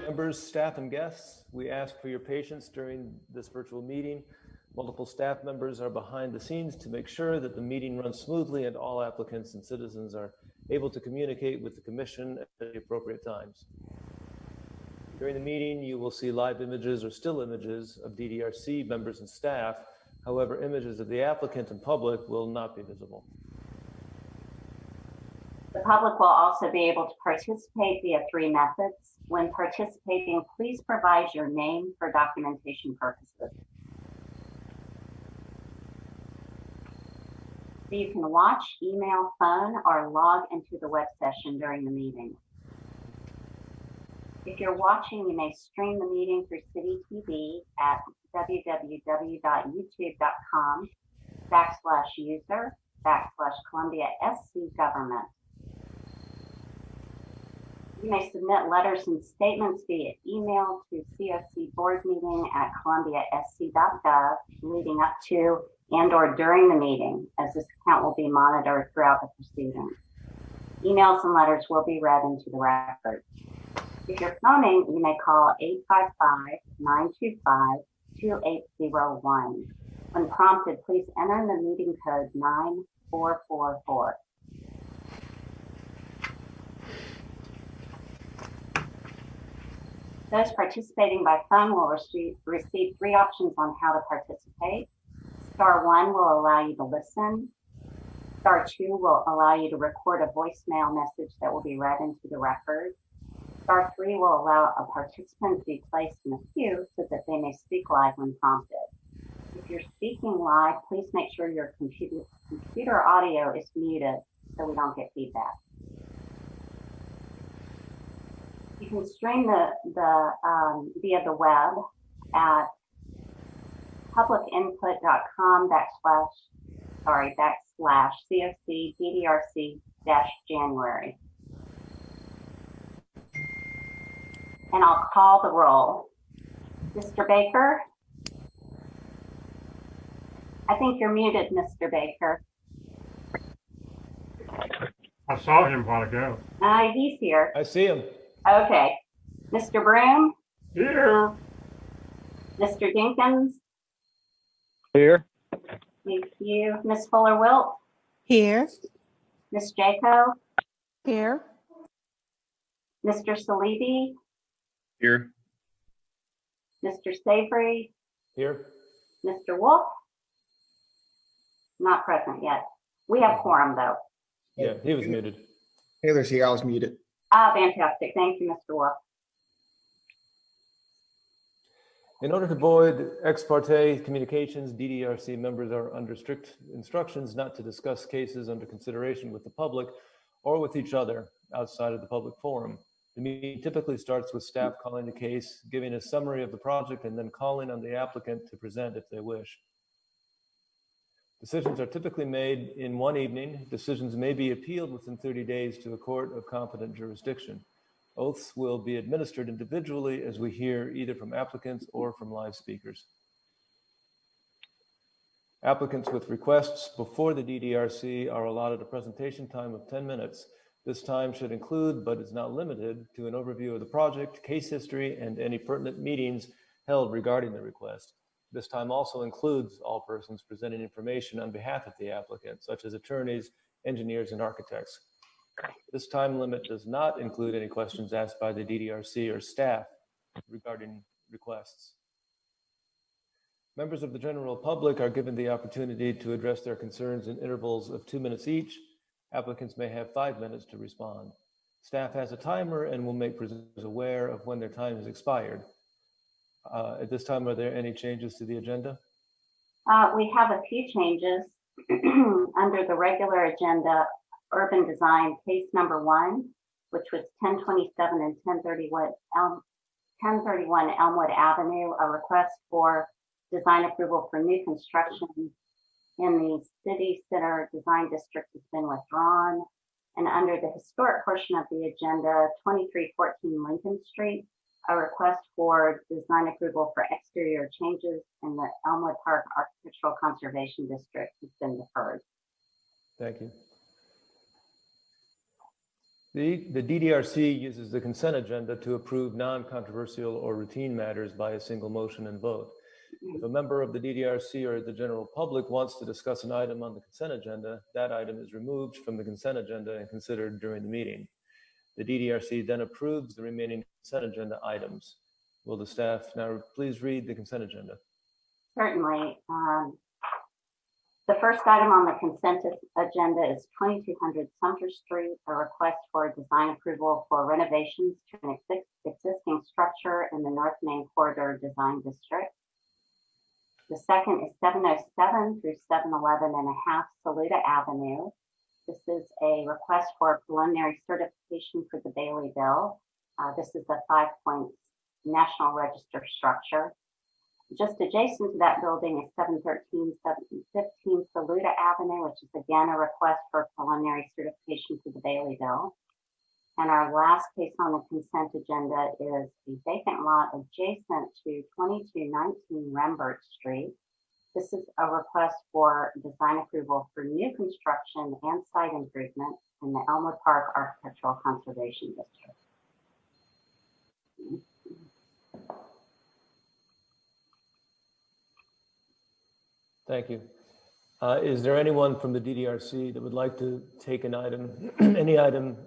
Members, staff, and guests, we ask for your patience during this virtual meeting. Multiple staff members are behind the scenes to make sure that the meeting runs smoothly and all applicants and citizens are able to communicate with the Commission at the appropriate times. During the meeting, you will see live images or still images of DDRC members and staff. However, images of the applicant and public will not be visible. The public will also be able to participate via 3 methods. When participating, please provide your name for documentation purposes. So you can watch, email, phone, or log into the web session during the meeting. If you're watching, you may stream the meeting through City TV at www.youtube.com/user/Columbia-SC-Government. You may submit letters and statements via email to cocboardmeeting@columbiasc.gov leading up to and/or during the meeting, as this account will be monitored throughout the proceedings. Emails and letters will be read into the record. If you're phoning, you may call 855-925-2801. When prompted, please enter the meeting code 9444. Those participating by phone will receive 3 options on how to participate. *1 will allow you to listen. *2 will allow you to record a voicemail message that will be read into the record. *3 will allow a participant to be placed in a queue so that they may speak live when prompted. If you're speaking live, please make sure your computer audio is muted so we don't get feedback. You can stream via the web at publicinput.com/COC-DDRC-January. And I'll call the roll. Mr. Baker? I think you're muted, Mr. Baker. I saw him a while ago. He's here. I see him. Okay. Mr. Broom? Here. Mr. Jenkins? Here. Thank you. Ms. Fuller-Wilt? Here. Ms. Jaco? Here. Mr. Salibi? Here. Mr. Savory? Here. Mr. Wolf? Not present yet. We have quorum though. Yeah, he was muted. Taylor's here. I was muted. Fantastic. Thank you, Mr. Wolf. In order to avoid ex parte communications, DDRC members are under strict instructions not to discuss cases under consideration with the public or with each other outside of the public forum. The meeting typically starts with staff calling the case, giving a summary of the project, and then calling on the applicant to present if they wish. Decisions are typically made in one evening. Decisions may be appealed within 30 days to a court of competent jurisdiction. Oaths will be administered individually as we hear either from applicants or from live speakers. Applicants with requests before the DDRC are allotted a presentation time of 10 minutes. This time should include, but is not limited to, an overview of the project, case history, and any pertinent meetings held regarding the request. This time also includes all persons presenting information on behalf of the applicant, such as attorneys, engineers, and architects. This time limit does not include any questions asked by the DDRC or staff regarding requests. Members of the general public are given the opportunity to address their concerns in intervals of 2 minutes each. Applicants may have 5 minutes to respond. Staff has a timer and will make presenters aware of when their time has expired. At this time, are there any changes to the agenda? We have a few changes under the regular agenda. Urban design case number 1, which was 1027 and 1031 Elmwood Avenue, a request for design approval for new construction in the city center design district has been withdrawn. And under the historic portion of the agenda, 2314 Lincoln Street, a request for design approval for exterior changes in the Elmwood Park Architectural Conservation District has been deferred. Thank you. The DDRC uses the consent agenda to approve non-controversial or routine matters by a single motion and vote. If a member of the DDRC or the general public wants to discuss an item on the consent agenda, that item is removed from the consent agenda and considered during the meeting. The DDRC then approves the remaining consent agenda items. Will the staff now please read the consent agenda? Certainly. The first item on the consent agenda is 2200 Sumter Street, a request for design approval for renovations to an existing structure in the North Main Corridor Design District. The second is 707 through 711 and a half Saluda Avenue. This is a request for preliminary certification for the Bailey Bill. This is a 5-point National Register structure. Just adjacent to that building is 713, 715 Saluda Avenue, which is again a request for preliminary certification for the Bailey Bill. And our last case on the consent agenda is a vacant lot adjacent to 2219 Rembert Street. This is a request for design approval for new construction and site improvement in the Elmwood Park Architectural Conservation District. Thank you. Is there anyone from the DDRC that would like to take an item, any item,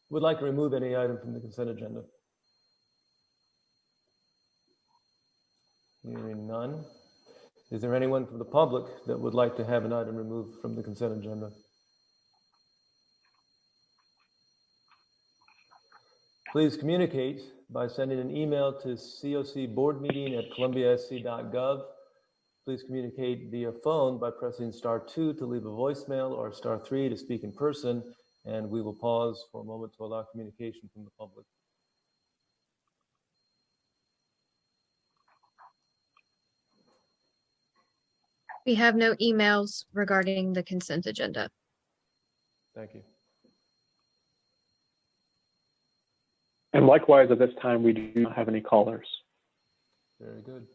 would like to remove any item from the consent agenda? Hearing none. Is there anyone from the public that would like to have an item removed from the consent agenda? Please communicate by sending an email to cocboardmeeting@columbiasc.gov. Please communicate via phone by pressing *2 to leave a voicemail or *3 to speak in person, and we will pause for a moment to allow communication from the public. We have no emails regarding the consent agenda. Thank you. And likewise, at this time, we do not have any callers. Very good.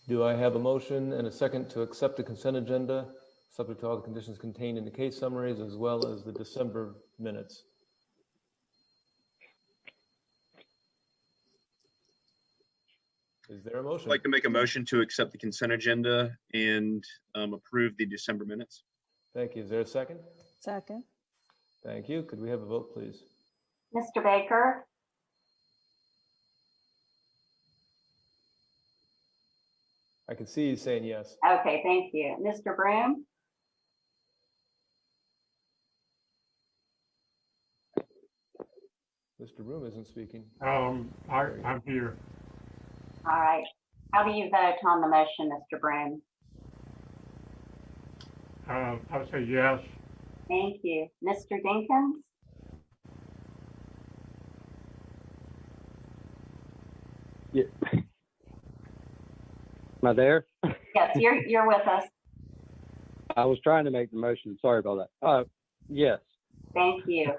Do I have a motion and a second to accept the consent agenda, subject to all the conditions contained in the case summaries as well as the December minutes? Is there a motion? I'd like to make a motion to accept the consent agenda and approve the December minutes. Thank you. Is there a second? Second. Thank you. Could we have a vote, please? Mr. Baker, I can see you saying yes. okay, thank you. Mr. Broom, Mr. Room isn't speaking. I'm here. all right. How do you vote on the motion, Mr. Broom? I would say yes. Thank you. Mr. Dinkins? Yeah. Am I there? Yes, you're with us. I was trying to make the motion. Sorry about that. Yes. Thank you.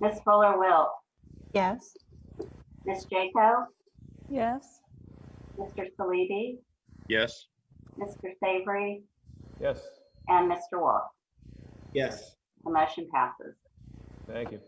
Ms. Fuller-Wilt? Yes. Ms. Jaco? Yes. Mr. Salibi? Yes. Mr. Savory? Yes. And Mr. Wolf? Yes. The motion passes. Thank you.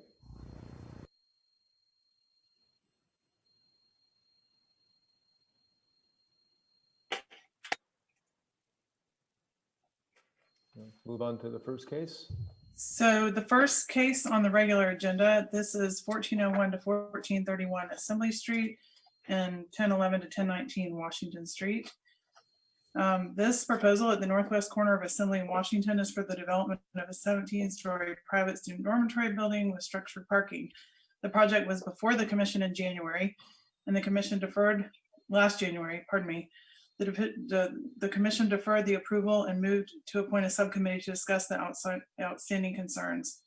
Move on to the first case. So the first case on the regular agenda, this is 1401 to 1431 Assembly Street and 1011 to 1019 Washington Street. This proposal at the northwest corner of Assembly and Washington is for the development of a 17-story private student dormitory building with structured parking. The project was before the commission in January, and the commission deferred last January, pardon me. The commission deferred the approval and moved to appoint a subcommittee to discuss the outstanding concerns.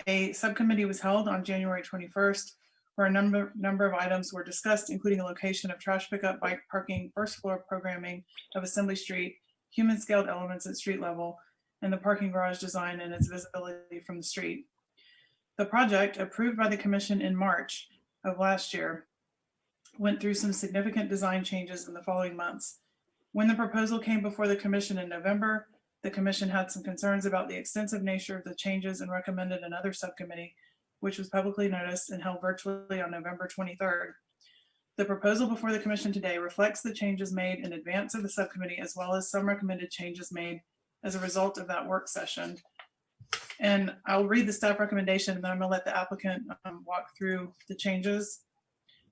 A subcommittee was held on January 21st, where a number of items were discussed, including a location of trash pickup, bike parking, first floor programming of Assembly Street, human scaled elements at street level, and the parking garage design and its visibility from the street. The project, approved by the commission in March of last year, went through some significant design changes in the following months. When the proposal came before the commission in November, The commission had some concerns about the extensive nature of the changes and recommended another subcommittee, which was publicly noticed and held virtually on November 23rd. The proposal before the commission today reflects the changes made in advance of the subcommittee, as well as some recommended changes made as a result of that work session. And I'll read the staff recommendation, and then I'm going to let the applicant walk through the changes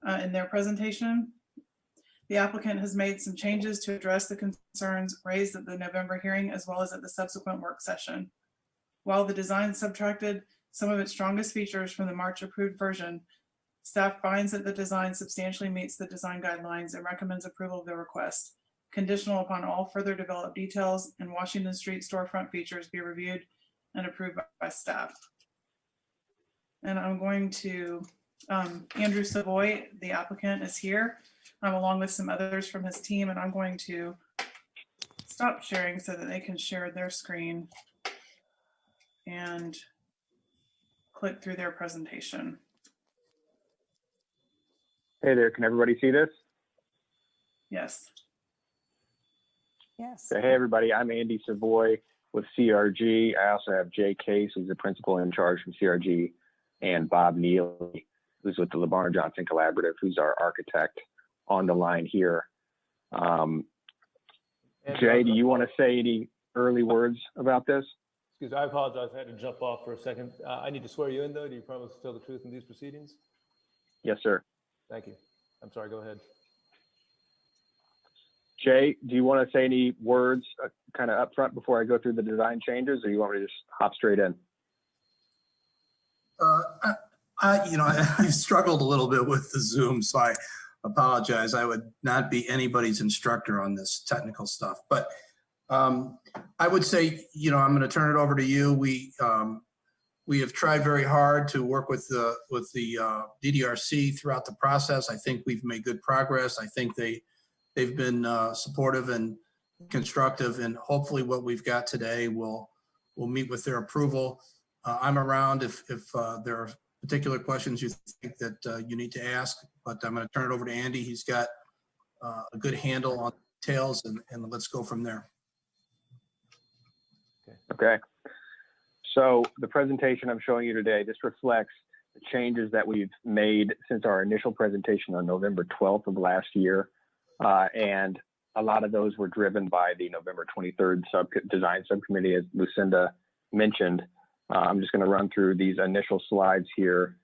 in their presentation. The applicant has made some changes to address the concerns raised at the November hearing, as well as at the subsequent work session. While the design subtracted some of its strongest features from the March approved version, staff finds that the design substantially meets the design guidelines and recommends approval of the request, conditional upon all further developed details and Washington Street storefront features be reviewed and approved by staff. And I'm going to, Andrew Savoy, the applicant, is here, along with some others from his team, and I'm going to stop sharing so that they can share their screen and click through their presentation. Hey there, can everybody see this? Yes. Yes. So, hey everybody, I'm Andy Savoy with CRG. I also have Jay Case, who's the principal in charge from CRG, and Bob Neely, who's with the LeBaron Johnson Collaborative, who's our architect, on the line here. Jay, do you want to say any early words about this? Excuse me, I apologize. I had to jump off for a second. I need to swear you in, though. Do you promise to tell the truth in these proceedings? Yes, sir. Thank you. I'm sorry, go ahead. Jay, do you want to say any words kind of up front before I go through the design changes, or you want me to just hop straight in? I struggled a little bit with the Zoom, so I apologize. I would not be anybody's instructor on this technical stuff, but I would say, I'm going to turn it over to you. We have tried very hard to work with the DDRC throughout the process. I think we've made good progress. I think they've been supportive and constructive, and hopefully what we've got today will meet with their approval. I'm around if there are particular questions you think that you need to ask, but I'm going to turn it over to Andy. He's got a good handle on details, and let's go from there. Okay. So the presentation I'm showing you today, this reflects the changes that we've made since our initial presentation on November 12th of last year. And a lot of those were driven by the November 23rd design subcommittee, as Lucinda mentioned. I'm just going to run through these initial slides here,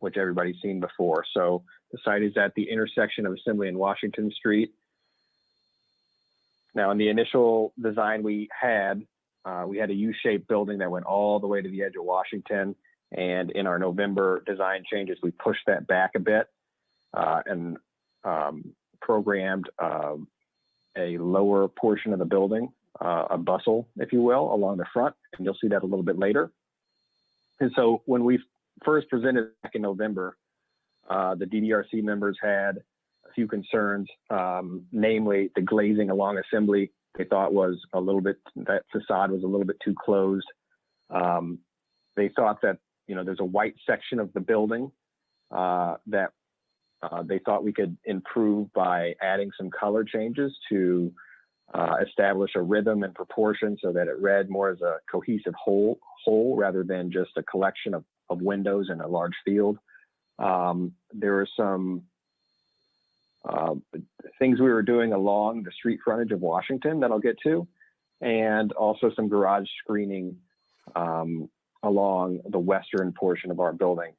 which everybody's seen before. So the site is at the intersection of Assembly and Washington Street. Now, in the initial design we had a U-shaped building that went all the way to the edge of Washington. And in our November design changes, we pushed that back a bit and programmed a lower portion of the building, a bustle, if you will, along the front. And you'll see that a little bit later. And so when we first presented back in November, the DDRC members had a few concerns, namely the glazing along Assembly. They thought that facade was a little bit too closed. They thought that, there's a white section of the building that they thought we could improve by adding some color changes to establish a rhythm and proportion so that it read more as a cohesive whole rather than just a collection of windows in a large field. There were some things we were doing along the street frontage of Washington that I'll get to, and also some garage screening along the western portion of our building.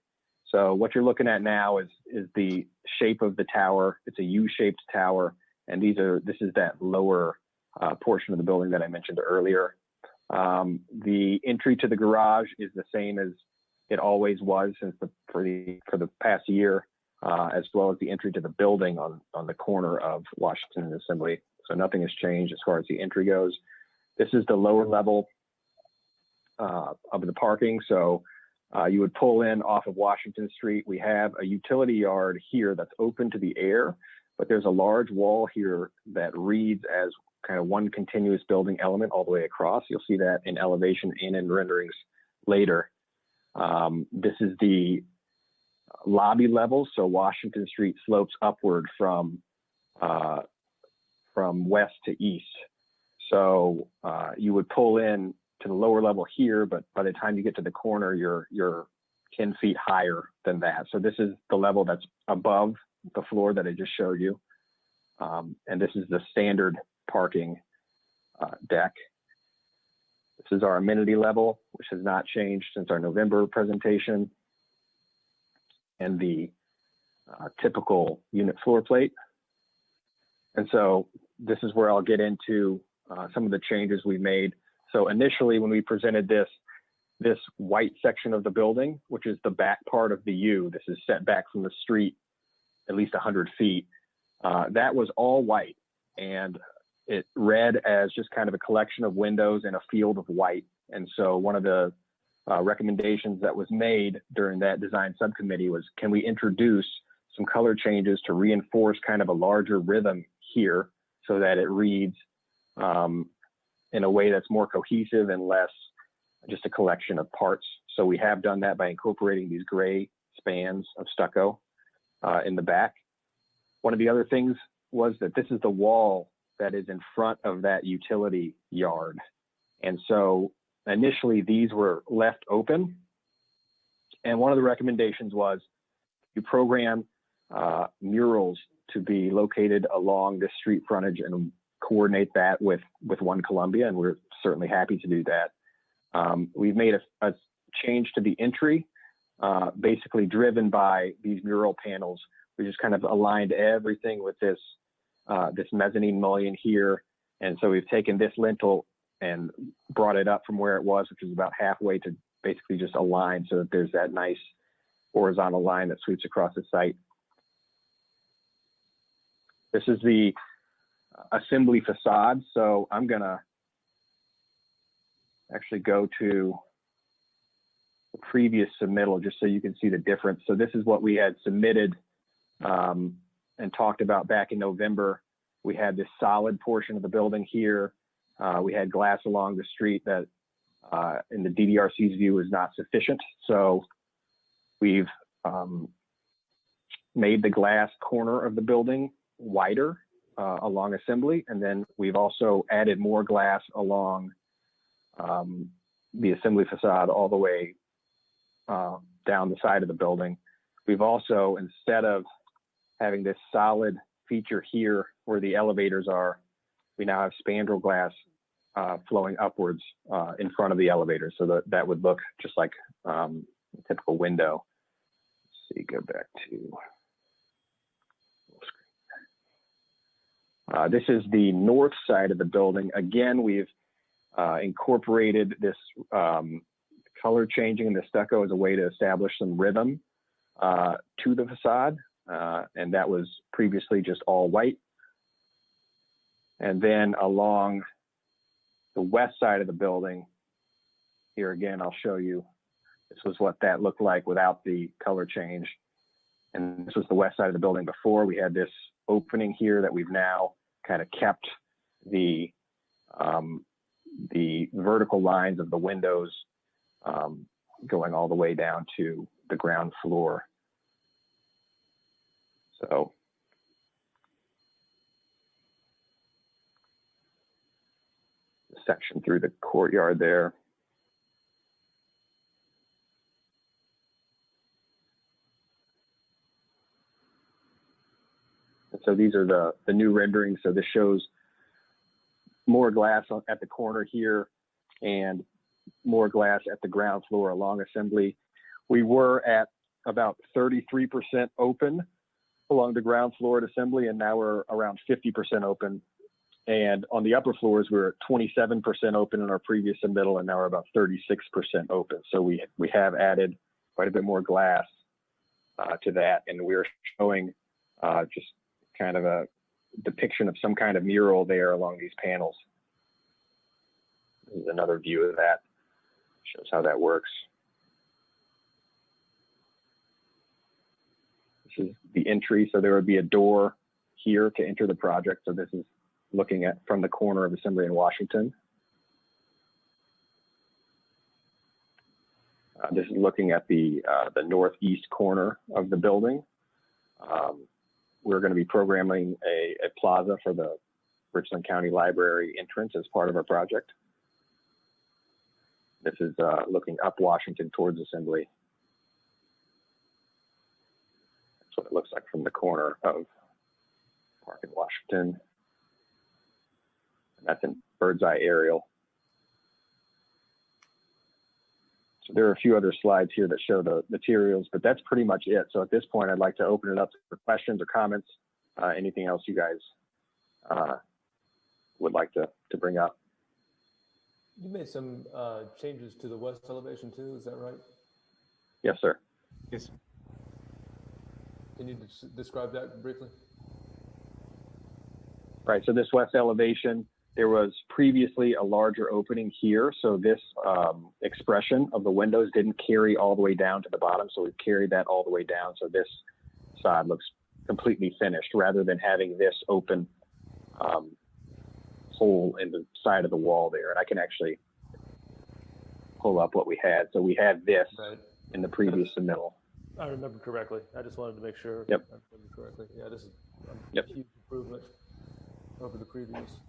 So what you're looking at now is the shape of the tower. It's a U-shaped tower, and this is that lower portion of the building that I mentioned earlier. The entry to the garage is the same as it always was for the past year. As well as the entry to the building on the corner of Washington and Assembly. So nothing has changed as far as the entry goes. This is the lower level of the parking. So you would pull in off of Washington Street. We have a utility yard here that's open to the air, but there's a large wall here that reads as kind of one continuous building element all the way across. You'll see that in elevation and in renderings later. This is the lobby level, so Washington Street slopes upward from west to east. So you would pull in to the lower level here, but by the time you get to the corner, you're 10 feet higher than that. So this is the level that's above the floor that I just showed you. And this is the standard parking deck. This is our amenity level, which has not changed since our November presentation. And the typical unit floor plate. And so this is where I'll get into some of the changes we made. So initially, when we presented this white section of the building, which is the back part of the U, this is set back from the street at least 100 feet, that was all white. And it read as just kind of a collection of windows in a field of white. And so one of the recommendations that was made during that design subcommittee was, can we introduce some color changes to reinforce kind of a larger rhythm here so that it reads in a way that's more cohesive and less just a collection of parts. So we have done that by incorporating these gray spans of stucco in the back. One of the other things was that this is the wall that is in front of that utility yard. And so initially these were left open. And one of the recommendations was you program murals to be located along the street frontage and coordinate that with One Columbia, and we're certainly happy to do that. We've made a change to the entry, basically driven by these mural panels. We just kind of aligned everything with this mezzanine mullion here, and so we've taken this lintel and brought it up from where it was, which is about halfway, to basically just align so that there's that nice horizontal line that sweeps across the site. This is the assembly facade. So I'm gonna actually go to the previous submittal just so you can see the difference. So this is what we had submitted and talked about back in November. We had this solid portion of the building here. We had glass along the street that in the DDRC's view is not sufficient. So we've made the glass corner of the building wider along assembly. And then we've also added more glass along the assembly facade all the way down the side of the building. We've also, instead of having this solid feature here where the elevators are, we now have spandrel glass flowing upwards in front of the elevator. So that would look just like a typical window. Let's see, go back to this is the north side of the building. Again, we've incorporated this color changing in the stucco as a way to establish some rhythm to the facade. And that was previously just all white. And then along the west side of the building, here again, I'll show you, this was what that looked like without the color change. And this was the west side of the building before. We had this opening here that we've now kind of kept the vertical lines of the windows going all the way down to the ground floor. So the section through the courtyard there. And so these are the new renderings. So this shows more glass at the corner here and more glass at the ground floor along assembly. We were at about 33% open along the ground floor at assembly, and now we're around 50% open. And on the upper floors, we're at 27% open in our previous submittal, and now we're about 36% open. So we have added quite a bit more glass to that, and we're showing just kind of a depiction of some kind of mural there along these panels. This is another view of that. Shows how that works. This is the entry. So there would be a door here to enter the project. So this is looking at from the corner of Assembly in Washington. This is looking at the northeast corner of the building. We're going to be programming a plaza for the Richland County Library entrance as part of our project. This is looking up Washington towards Assembly. That's what it looks like from the corner of Park and Washington. And that's in bird's eye aerial. So there are a few other slides here that show the materials, but that's pretty much it. So at this point, I'd like to open it up for questions or comments, anything else you guys would like to bring up. You made some changes to the west elevation too, is that right? Yes, sir. Yes. Can you describe that briefly? Right, so this west elevation, there was previously a larger opening here. So this expression of the windows didn't carry all the way down to the bottom. So we've carried that all the way down. So this side looks completely finished rather than having this open hole in the side of the wall there. And I can actually pull up what we had. So we had this in the previous submittal. I remember correctly. I just wanted to make sure. Yep. I remember correctly. Yeah, this is Yep. a huge improvement over the previous.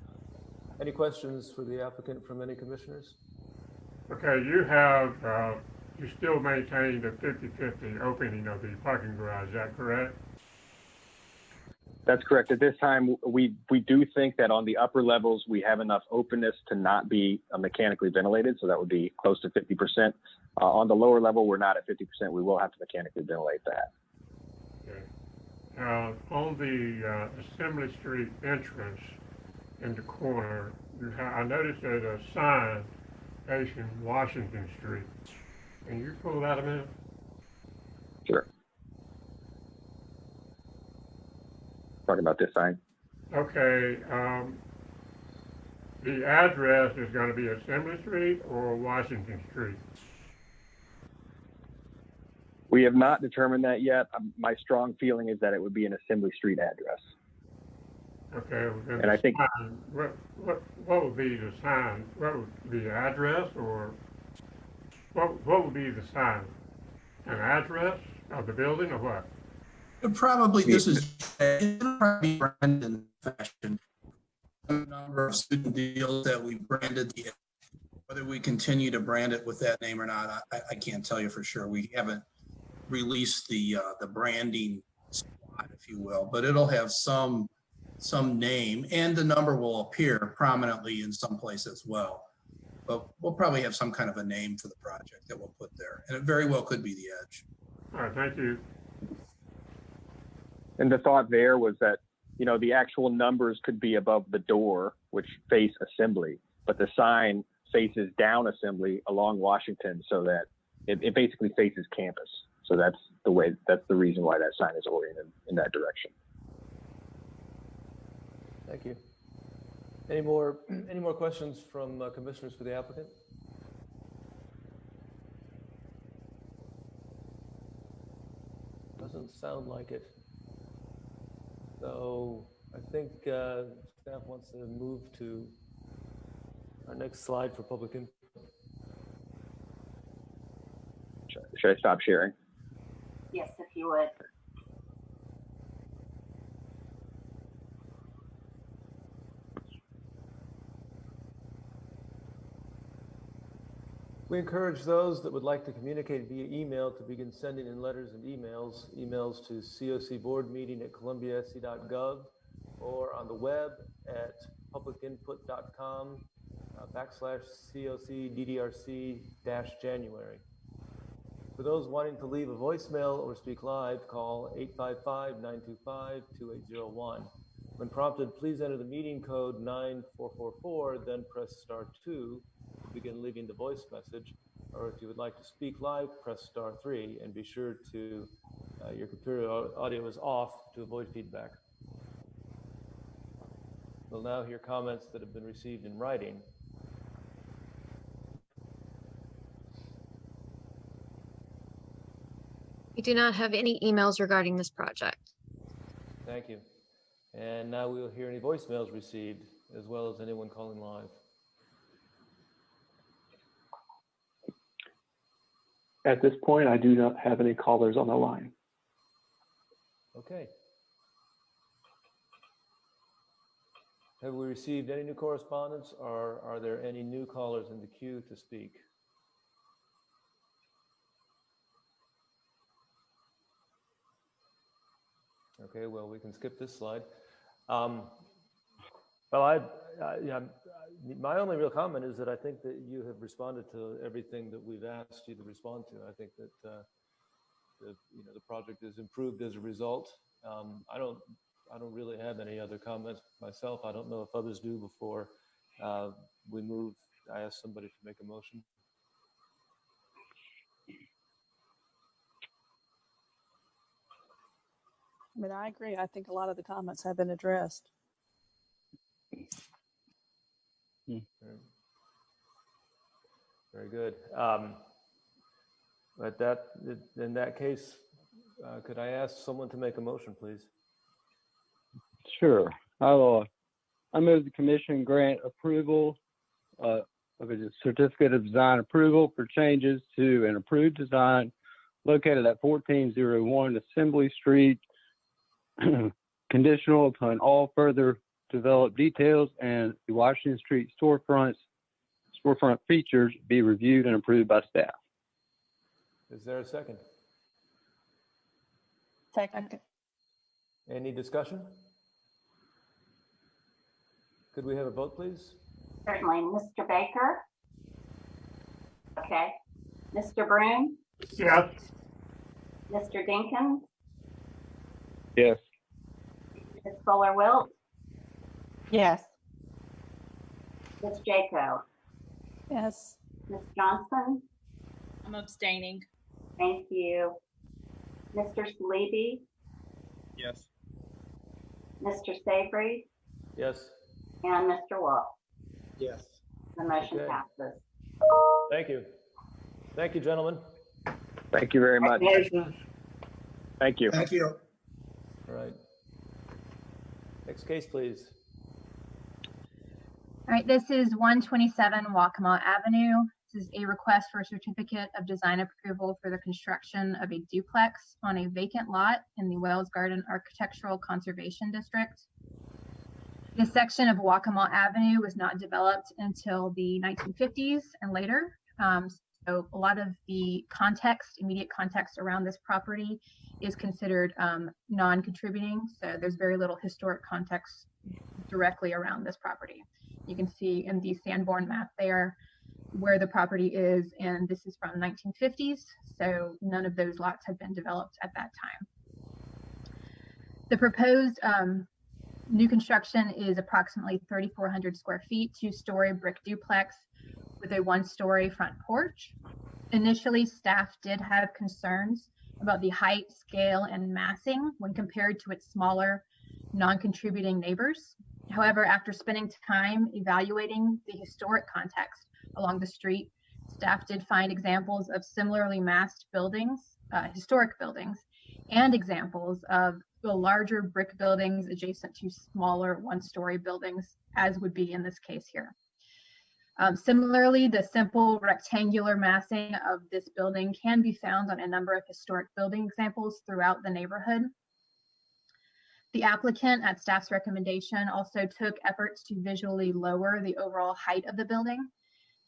Any questions for the applicant from any commissioners? Okay, you have, you still maintain the 50/50 opening of the parking garage, is that correct? That's correct. At this time, we do think that on the upper levels, we have enough openness to not be mechanically ventilated. So that would be close to 50%. On the lower level, we're not at 50%. We will have to mechanically ventilate that. Okay. On the Assembly Street entrance in the corner, I noticed there's a sign facing Washington Street. Can you pull that a minute? Sure. Talking about this sign. Okay. The address is going to be Assembly Street or Washington Street? We have not determined that yet. My strong feeling is that it would be an Assembly Street address. Okay, well, And I think sign, what would be the sign? What would be the address, or what would be the sign? An address of the building, or what? Probably this is it'll probably be branded in fashion. A number of student deals that we branded the, whether we continue to brand it with that name or not, I can't tell you for sure. We haven't released the branding squad, if you will, but it'll have some name, and the number will appear prominently in some place as well. But we'll probably have some kind of a name for the project that we'll put there, and it very well could be the Edge. All right, thank you. And the thought there was that, you know, the actual numbers could be above the door, which face Assembly, but the sign faces down Assembly along Washington, so that it basically faces campus. So that's the reason why that sign is oriented in that direction. Thank you. Any more questions from commissioners for the applicant? Doesn't sound like it. So I think staff wants to move to our next slide for public input. Should I stop sharing? Yes, if you would. We encourage those that would like to communicate via email to begin sending in letters and emails to cocboardmeeting@columbiasc.gov or on the web at publicinput.com/COCDDRC-January. For those wanting to leave a voicemail or speak live, call 855-925-2801. When prompted, please enter the meeting code 9444, then press *2 to begin leaving the voice message. Or if you would like to speak live, press *3, and be sure to your computer audio is off to avoid feedback. We'll now hear comments that have been received in writing. We do not have any emails regarding this project. Thank you. And now we'll hear any voicemails received, as well as anyone calling live. At this point, I do not have any callers on the line. Okay. Have we received any new correspondence, or are there any new callers in the queue to speak? Okay, well, we can skip this slide. Well, yeah, my only real comment is that I think that you have responded to everything that we've asked you to respond to. I think that the project is improved as a result. I don't really have any other comments myself. I don't know if others do before we move. I ask somebody to make a motion. I mean, I agree. I think a lot of the comments have been addressed. Very good. In that case, could I ask someone to make a motion, please? Sure. I move the commission grant approval of a certificate of design approval for changes to an approved design located at 1401 Assembly Street, conditional upon all further developed details and the Washington Street storefront features be reviewed and approved by staff. Is there a second? Second. Any discussion? Could we have a vote, please? Certainly. Mr. Baker? Okay. Mr. Broom? Yes. Mr. Dinkins? Yes. Ms. Fuller-Wilt? Yes. Ms. Jaco? Yes. Ms. Johnson? I'm abstaining. Thank you. Mr. Salibi? Yes. Mr. Savory? Yes. And Mr. Wolf? Yes. The motion Okay. passes. Thank you. Thank you, gentlemen. Thank you very much. Congratulations. Thank you. Thank you. All right. Next case, please. All right, this is 127 Guacamole Avenue. This is a request for a certificate of design approval for the construction of a duplex on a vacant lot in the Wells Garden Architectural Conservation District. This section of Guacamole Avenue was not developed until the 1950s and later. So a lot of the context, immediate context around this property is considered non-contributing. So there's very little historic context directly around this property. You can see in the Sanborn map there where the property is, and this is from 1950s. So none of those lots have been developed at that time. The proposed new construction is approximately 3,400 square feet, 2-story brick duplex with a 1-story front porch. Initially, staff did have concerns about the height, scale, and massing when compared to its smaller, non-contributing neighbors. However, after spending time evaluating the historic context along the street, staff did find examples of similarly massed buildings, historic buildings, and examples of the larger brick buildings adjacent to smaller 1-story buildings, as would be in this case here. Similarly, the simple rectangular massing of this building can be found on a number of historic building examples throughout the neighborhood. The applicant, at staff's recommendation, also took efforts to visually lower the overall height of the building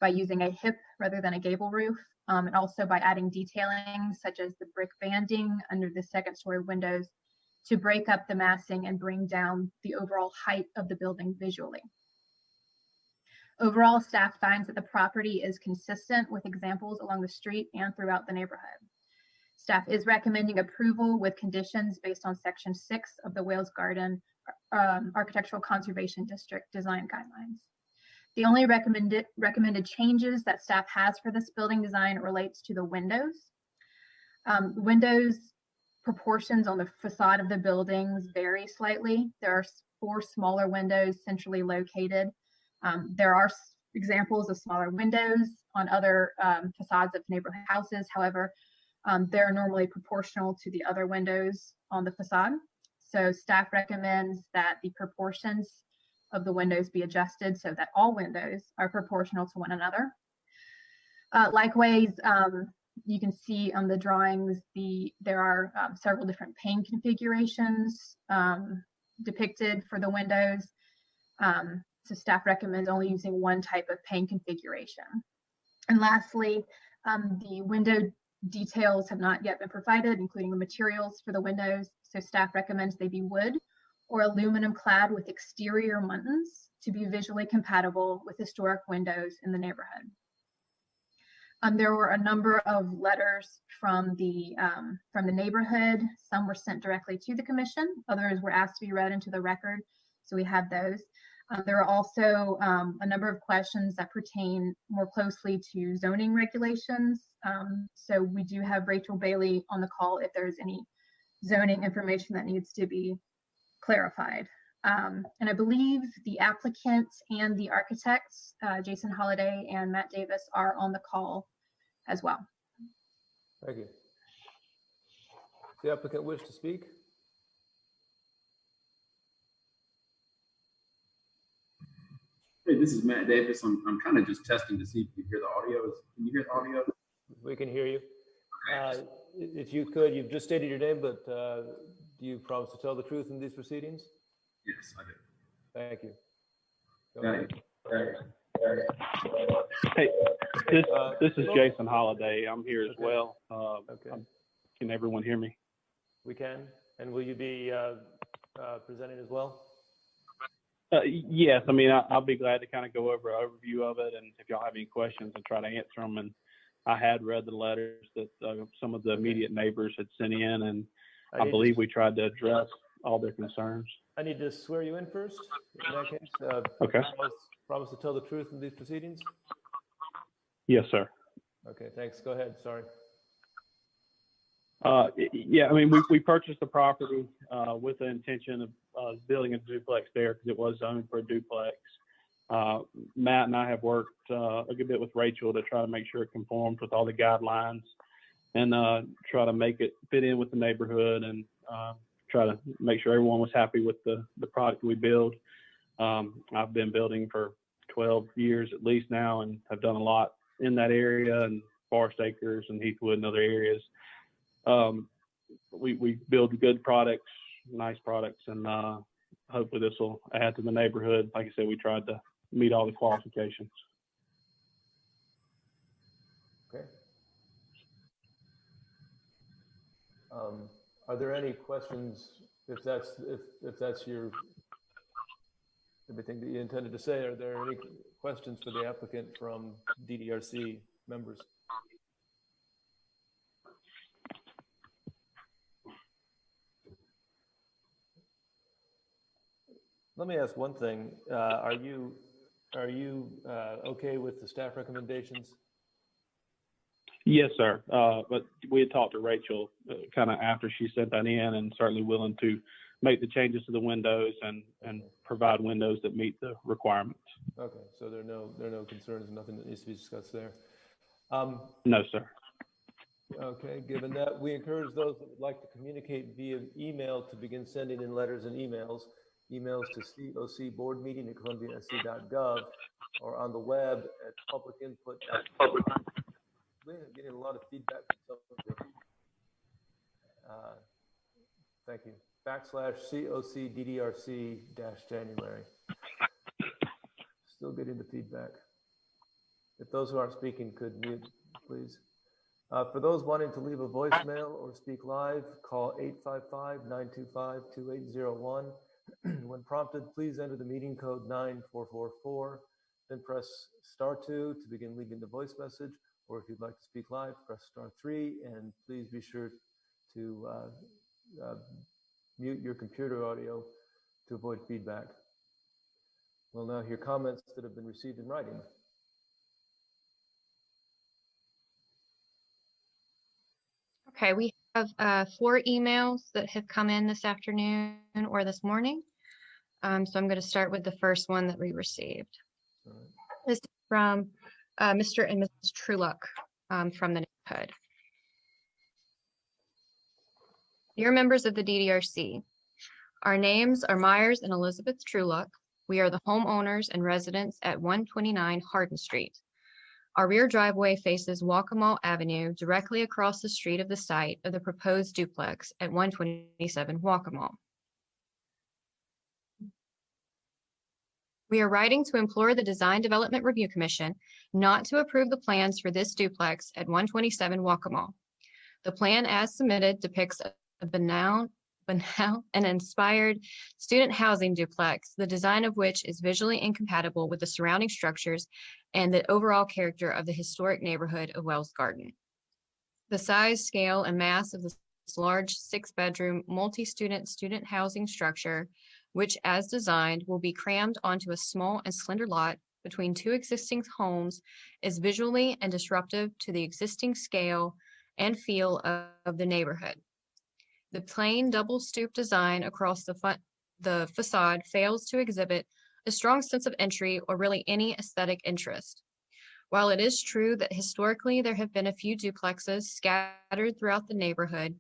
by using a hip rather than a gable roof, and also by adding detailing such as the brick banding under the 2nd-story windows to break up the massing and bring down the overall height of the building visually. Overall, staff finds that the property is consistent with examples along the street and throughout the neighborhood. Staff is recommending approval with conditions based on Section 6 of the Wales Garden Architectural Conservation District Design Guidelines. The only recommended changes that staff has for this building design relates to the windows. Windows proportions on the facade of the buildings vary slightly. There are 4 smaller windows centrally located. There are examples of smaller windows on other facades of neighborhood houses. However, they're normally proportional to the other windows on the facade. So staff recommends that the proportions of the windows be adjusted so that all windows are proportional to one another. Likewise, you can see on the drawings, there are several different pane configurations depicted for the windows. So staff recommends only using one type of pane configuration. And lastly, the window details have not yet been provided, including the materials for the windows. So staff recommends they be wood or aluminum clad with exterior muntins to be visually compatible with historic windows in the neighborhood. There were a number of letters from the neighborhood. Some were sent directly to the commission. Others were asked to be read into the record. So we have those. There are also a number of questions that pertain more closely to zoning regulations. So we do have Rachel Bailey on the call if there's any zoning information that needs to be clarified. And I believe the applicant and the architects, Jason Holliday and Matt Davis, are on the call as well. Thank you. Does the applicant wish to speak? Hey, this is Matt Davis. I'm kind of just testing to see if you hear the audio. Can you hear the audio? We can hear you. If you could, you've just stated your name, but do you promise to tell the truth in these proceedings? Yes, I do. Thank you. Hey, this is Jason Holliday. I'm here as well. Can everyone hear me? We can. And will you be presenting as well? Yes. I mean, I'll be glad to kind of go over an overview of it, and if y'all have any questions, I'll try to answer them. And I had read the letters that some of the immediate neighbors had sent in, and I believe we tried to address all their concerns. I need to swear you in first. In that case, okay. Promise to tell the truth in these proceedings? Yes, sir. Okay, thanks. Go ahead. Sorry. Yeah, I mean, we purchased the property with the intention of building a duplex there because it was zoned for a duplex. Matt and I have worked a good bit with Rachel to try to make sure it conforms with all the guidelines and try to make it fit in with the neighborhood and try to make sure everyone was happy with the product we build. I've been building for 12 years at least now and have done a lot in that area and Forest Acres and Heathwood and other areas. We build good products, nice products, and hopefully this will add to the neighborhood. Like I said, we tried to meet all the qualifications. Okay. Are there any questions? If that's your everything that you intended to say, are there any questions for the applicant from DDRC members? Let me ask one thing. Are you okay with the staff recommendations? Yes, sir. But we had talked to Rachel kind of after she sent that in, and certainly willing to make the changes to the windows and provide windows that meet the requirements. Okay, so there are no concerns, nothing that needs to be discussed there. No, sir. Okay, given that, we encourage those that would like to communicate via email to begin sending in letters and emails to cocboardmeeting@columbiasc.gov or on the web at publicinput.com. We're getting a lot of feedback from some of you. Thank you. /COCDDRC-January. Still getting the feedback. If those who aren't speaking could mute, please. For those wanting to leave a voicemail or speak live, call 855-925-2801. When prompted, please enter the meeting code 9444, then press *2 to begin leaving the voice message. Or if you'd like to speak live, press *3, and please be sure to mute your computer audio to avoid feedback. We'll now hear comments that have been received in writing. Okay, we have 4 emails that have come in this afternoon or this morning. So I'm going to start with the first one that we received. This is from Mr. and Mrs. Trueluck from the neighborhood. Dear members of the DDRC, our names are Myers and Elizabeth Trueluck. We are the homeowners and residents at 129 Hardin Street. Our rear driveway faces Guacamole Avenue directly across the street of the site of the proposed duplex at 127 Guacamole. We are writing to implore the Design Development Review Commission not to approve the plans for this duplex at 127 Guacamole. The plan as submitted depicts a banal and inspired student housing duplex, the design of which is visually incompatible with the surrounding structures and the overall character of the historic neighborhood of Wells Garden. The size, scale, and mass of this large 6-bedroom multi-student student housing structure, which as designed will be crammed onto a small and slender lot between two existing homes, is visually and disruptive to the existing scale and feel of the neighborhood. The plain double stoop design across the facade fails to exhibit a strong sense of entry or really any aesthetic interest. While it is true that historically there have been a few duplexes scattered throughout the neighborhood,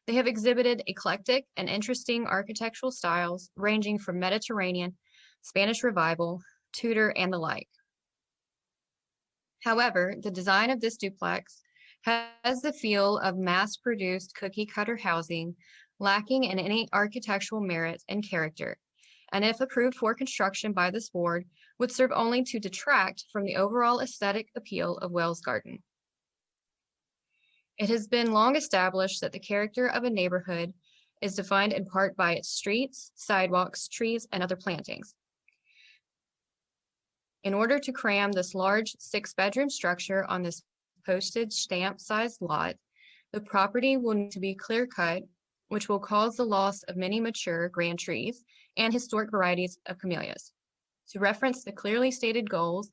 they have exhibited eclectic and interesting architectural styles ranging from Mediterranean, Spanish Revival, Tudor, and the like. However, the design of this duplex has the feel of mass-produced cookie-cutter housing, lacking in any architectural merit and character, and if approved for construction by this board, would serve only to detract from the overall aesthetic appeal of Wells Garden. It has been long established that the character of a neighborhood is defined in part by its streets, sidewalks, trees, and other plantings. In order to cram this large 6-bedroom structure on this postage stamp sized lot, the property will need to be clear cut, which will cause the loss of many mature grand trees and historic varieties of camellias. To reference the clearly stated goals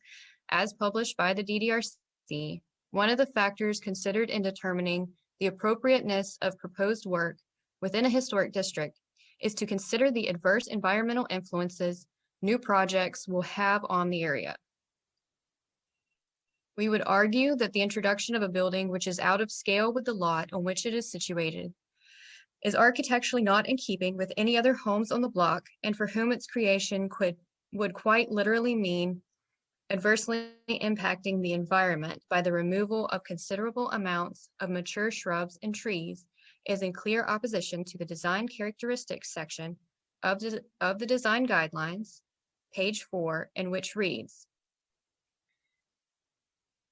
as published by the DDRC, one of the factors considered in determining the appropriateness of proposed work within a historic district is to consider the adverse environmental influences new projects will have on the area. We would argue that the introduction of a building which is out of scale with the lot on which it is situated is architecturally not in keeping with any other homes on the block, and for whom its creation would quite literally mean adversely impacting the environment by the removal of considerable amounts of mature shrubs and trees, is in clear opposition to the design characteristics section of the design guidelines, page 4, in which reads,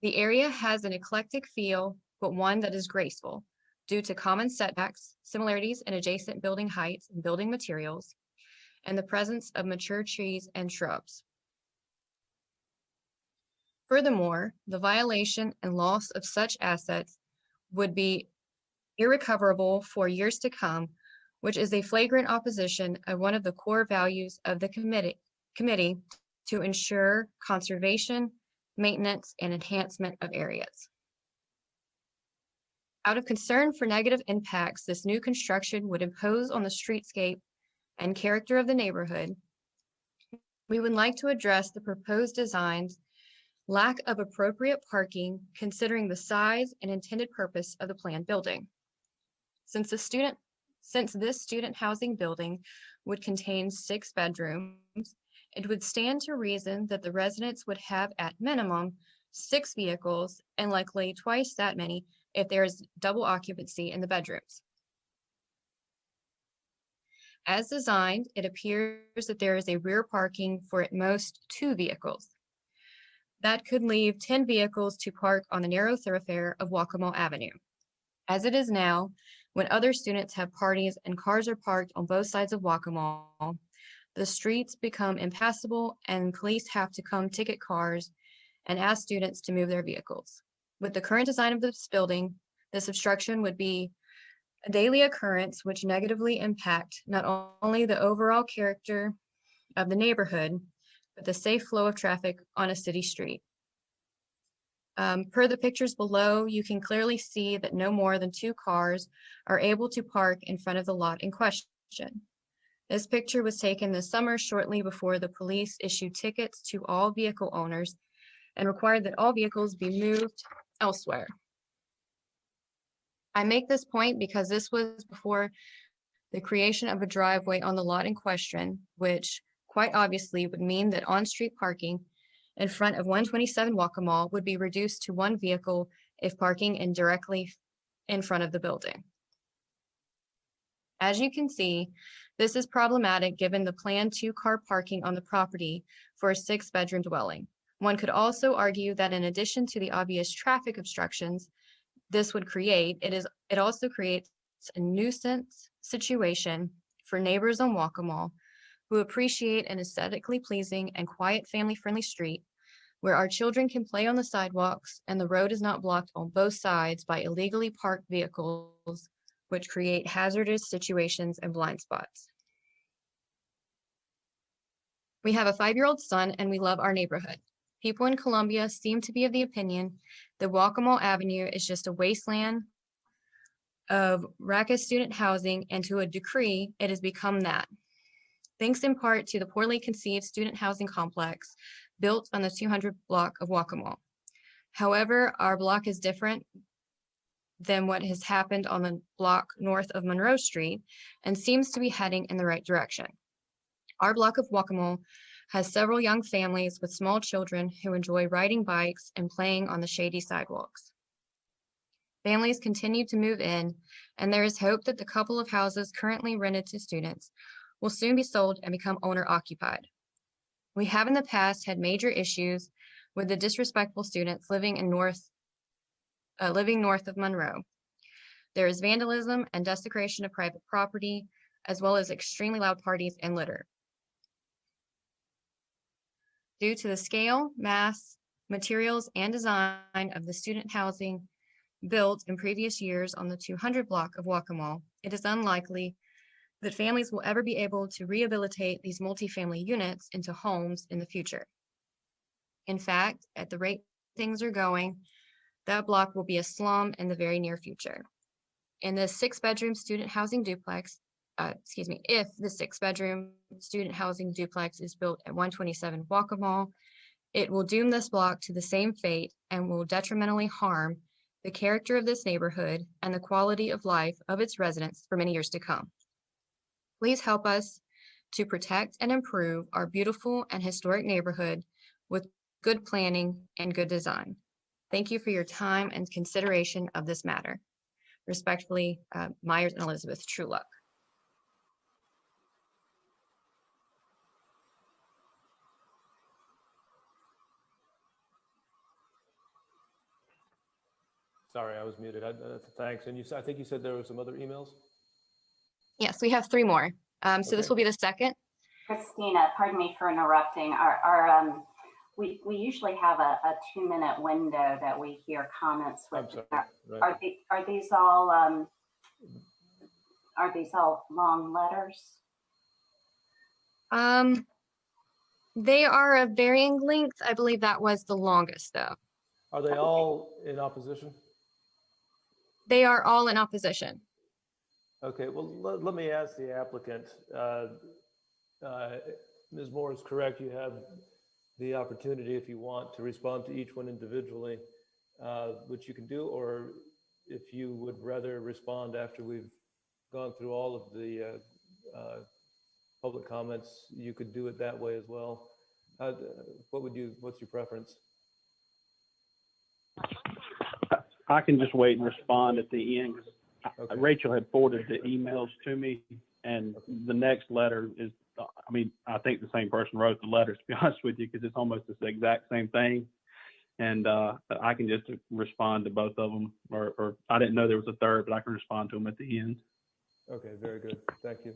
"The area has an eclectic feel, but one that is graceful, due to common setbacks, similarities in adjacent building heights and building materials, and the presence of mature trees and shrubs. Furthermore, the violation and loss of such assets would be irrecoverable for years to come, which is a flagrant opposition of one of the core values of the committee to ensure conservation, maintenance, and enhancement of areas. Out of concern for negative impacts this new construction would impose on the streetscape and character of the neighborhood, we would like to address the proposed design's lack of appropriate parking considering the size and intended purpose of the planned building. Since this student housing building would contain 6 bedrooms, it would stand to reason that the residents would have at minimum 6 vehicles and likely twice that many if there is double occupancy in the bedrooms. As designed, it appears that there is a rear parking for at most 2 vehicles. That could leave 10 vehicles to park on the narrow thoroughfare of Guacamole Avenue. As it is now, when other students have parties and cars are parked on both sides of Guacamole, the streets become impassable and police have to come ticket cars and ask students to move their vehicles. With the current design of this building, this obstruction would be a daily occurrence which negatively impact not only the overall character of the neighborhood, but the safe flow of traffic on a city street. Per the pictures below, you can clearly see that no more than 2 cars are able to park in front of the lot in question. This picture was taken this summer shortly before the police issued tickets to all vehicle owners and required that all vehicles be moved elsewhere. I make this point because this was before the creation of a driveway on the lot in question, which quite obviously would mean that on-street parking in front of 127 Guacamole would be reduced to 1 vehicle if parking directly in front of the building. As you can see, this is problematic given the planned 2-car parking on the property for a 6-bedroom dwelling. One could also argue that in addition to the obvious traffic obstructions this would create, it also creates a nuisance situation for neighbors on Waccamaw who appreciate an aesthetically pleasing and quiet family-friendly street where our children can play on the sidewalks and the road is not blocked on both sides by illegally parked vehicles, which create hazardous situations and blind spots. We have a 5-year-old son and we love our neighborhood. People in Columbia seem to be of the opinion that Guacamole Avenue is just a wasteland of raucous student housing, and to a degree, it has become that. Thanks in part to the poorly conceived student housing complex built on the 200 block of Waccamaw. However, our block is different than what has happened on the block north of Monroe Street and seems to be heading in the right direction. Our block of Waccamaw has several young families with small children who enjoy riding bikes and playing on the shady sidewalks. Families continue to move in, and there is hope that the couple of houses currently rented to students will soon be sold and become owner-occupied. We have in the past had major issues with the disrespectful students living north of Monroe. There is vandalism and desecration of private property, as well as extremely loud parties and litter. Due to the scale, mass, materials, and design of the student housing built in previous years on the 200 block of Waccamaw, it is unlikely that families will ever be able to rehabilitate these multifamily units into homes in the future. In fact, at the rate things are going, that block will be a slum in the very near future. In the 6-bedroom student housing duplex, if the 6-bedroom student housing duplex is built at 127 Waccamaw, it will doom this block to the same fate and will detrimentally harm the character of this neighborhood and the quality of life of its residents for many years to come. Please help us to protect and improve our beautiful and historic neighborhood with good planning and good design. Thank you for your time and consideration of this matter. Respectfully, Myers and Elizabeth Trueluck. Sorry, I was muted. Thanks. And I think you said there were some other emails? Yes, we have 3 more. So Okay. This will be the second. Christina, pardon me for interrupting. We usually have a 2-minute window that we hear comments with. I'm sorry. Right. Are these all long letters? They are of varying length. I believe that was the longest, though. Are they all in opposition? They are all in opposition. Okay, well, let me ask the applicant. Ms. Moore is correct. You have the opportunity, if you want, to respond to each one individually, which you can do, or if you would rather respond after we've gone through all of the public comments, you could do it that way as well. What's your preference? I can just wait and respond at the end. Okay. Rachel had forwarded the emails to me, and the next letter is, I think the same person wrote the letter, to be honest with you, because it's almost the exact same thing. And I can just respond to both of them, or I didn't know there was a third, but I can respond to them at the end. Okay, very good. Thank you.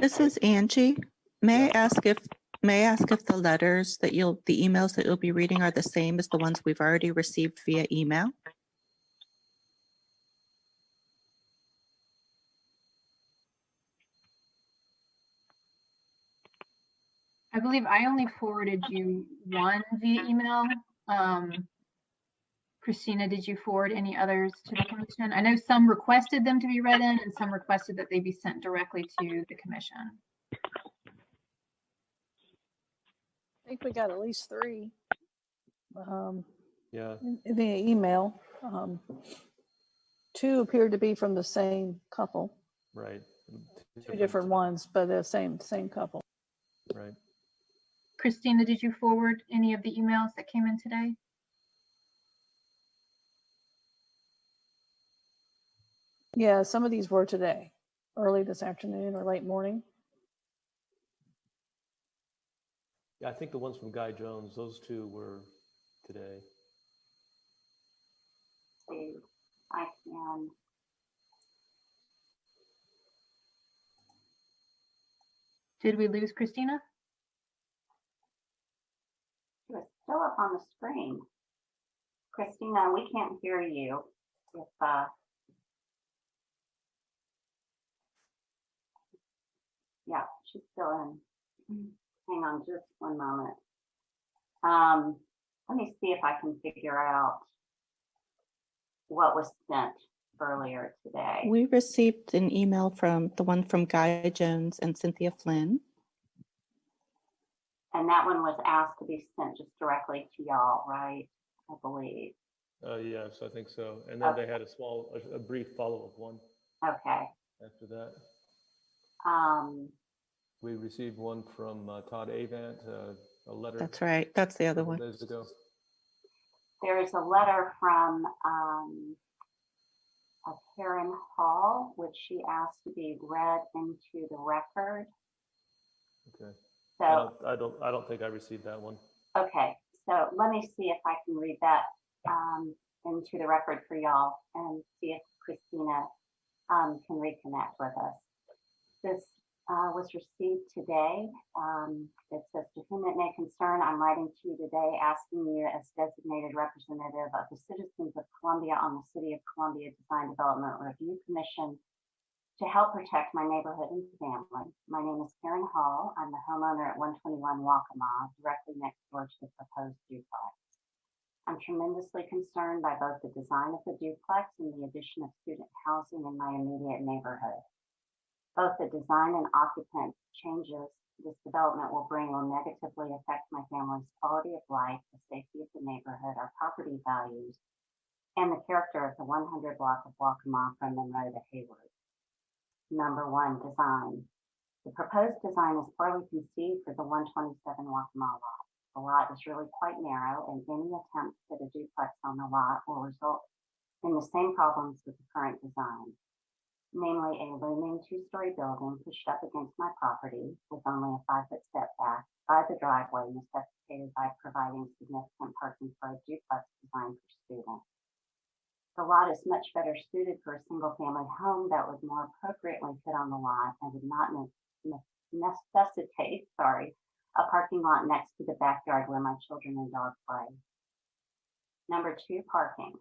This is Angie. May I ask if the letters that the emails that you'll be reading are the same as the ones we've already received via email? I believe I only forwarded you one via email. Christina, did you forward any others to the commission? I know some requested them to be read in and some requested that they be sent directly to the commission. I think we got at least 3 Yeah. via email. 2 appeared to be from the same couple. Right. 2 different ones, but the same couple. Right. Christina, did you forward any of the emails that came in today? Yeah, some of these were today, early this afternoon or late morning. Yeah, I think the ones from Guy Jones, those two were today. See, I can. Did we lose Christina? She was still up on the screen. Christina, we can't hear you. If yeah, she's still in. Hang on just one moment. Let me see if I can figure out what was sent earlier today. We received an email from the one from Guy Jones and Cynthia Flynn. And that one was asked to be sent just directly to y'all, right? I believe. Yes, I think so. And then they had a brief follow-up one Okay. after that. We received one from Todd Avant, a letter. That's right. That's the other one. Days ago. There's a letter from Karen Hall, which she asked to be read into the record. Okay. So I don't think I received that one. okay, so let me see if I can read that into the record for y'all and see if Christina can reconnect with us. This was received today. It says, to whom it may concern, I'm writing to you today asking you as designated representative of the citizens of Columbia on the City of Columbia Design Development Review Commission to help protect my neighborhood and family. My name is Karen Hall. I'm the homeowner at 121 Waccamaw, directly next door to the proposed duplex. I'm tremendously concerned by both the design of the duplex and the addition of student housing in my immediate neighborhood. Both the design and occupant changes this development will bring will negatively affect my family's quality of life, the safety of the neighborhood, our property values, and the character of the 100 block of Waccamaw from Monroe to Hayward. Number one, design. The proposed design is poorly conceived for the 127 Waccamaw lot. The lot is really quite narrow, and any attempt to put a duplex on the lot will result in the same problems with the current design, namely a looming two-story building pushed up against my property with only a 5-foot setback by the driveway necessitated by providing significant parking for a duplex designed for students. The lot is much better suited for a single-family home that would more appropriately fit on the lot and would not necessitate, a parking lot next to the backyard where my children and dogs play. Number two, parking.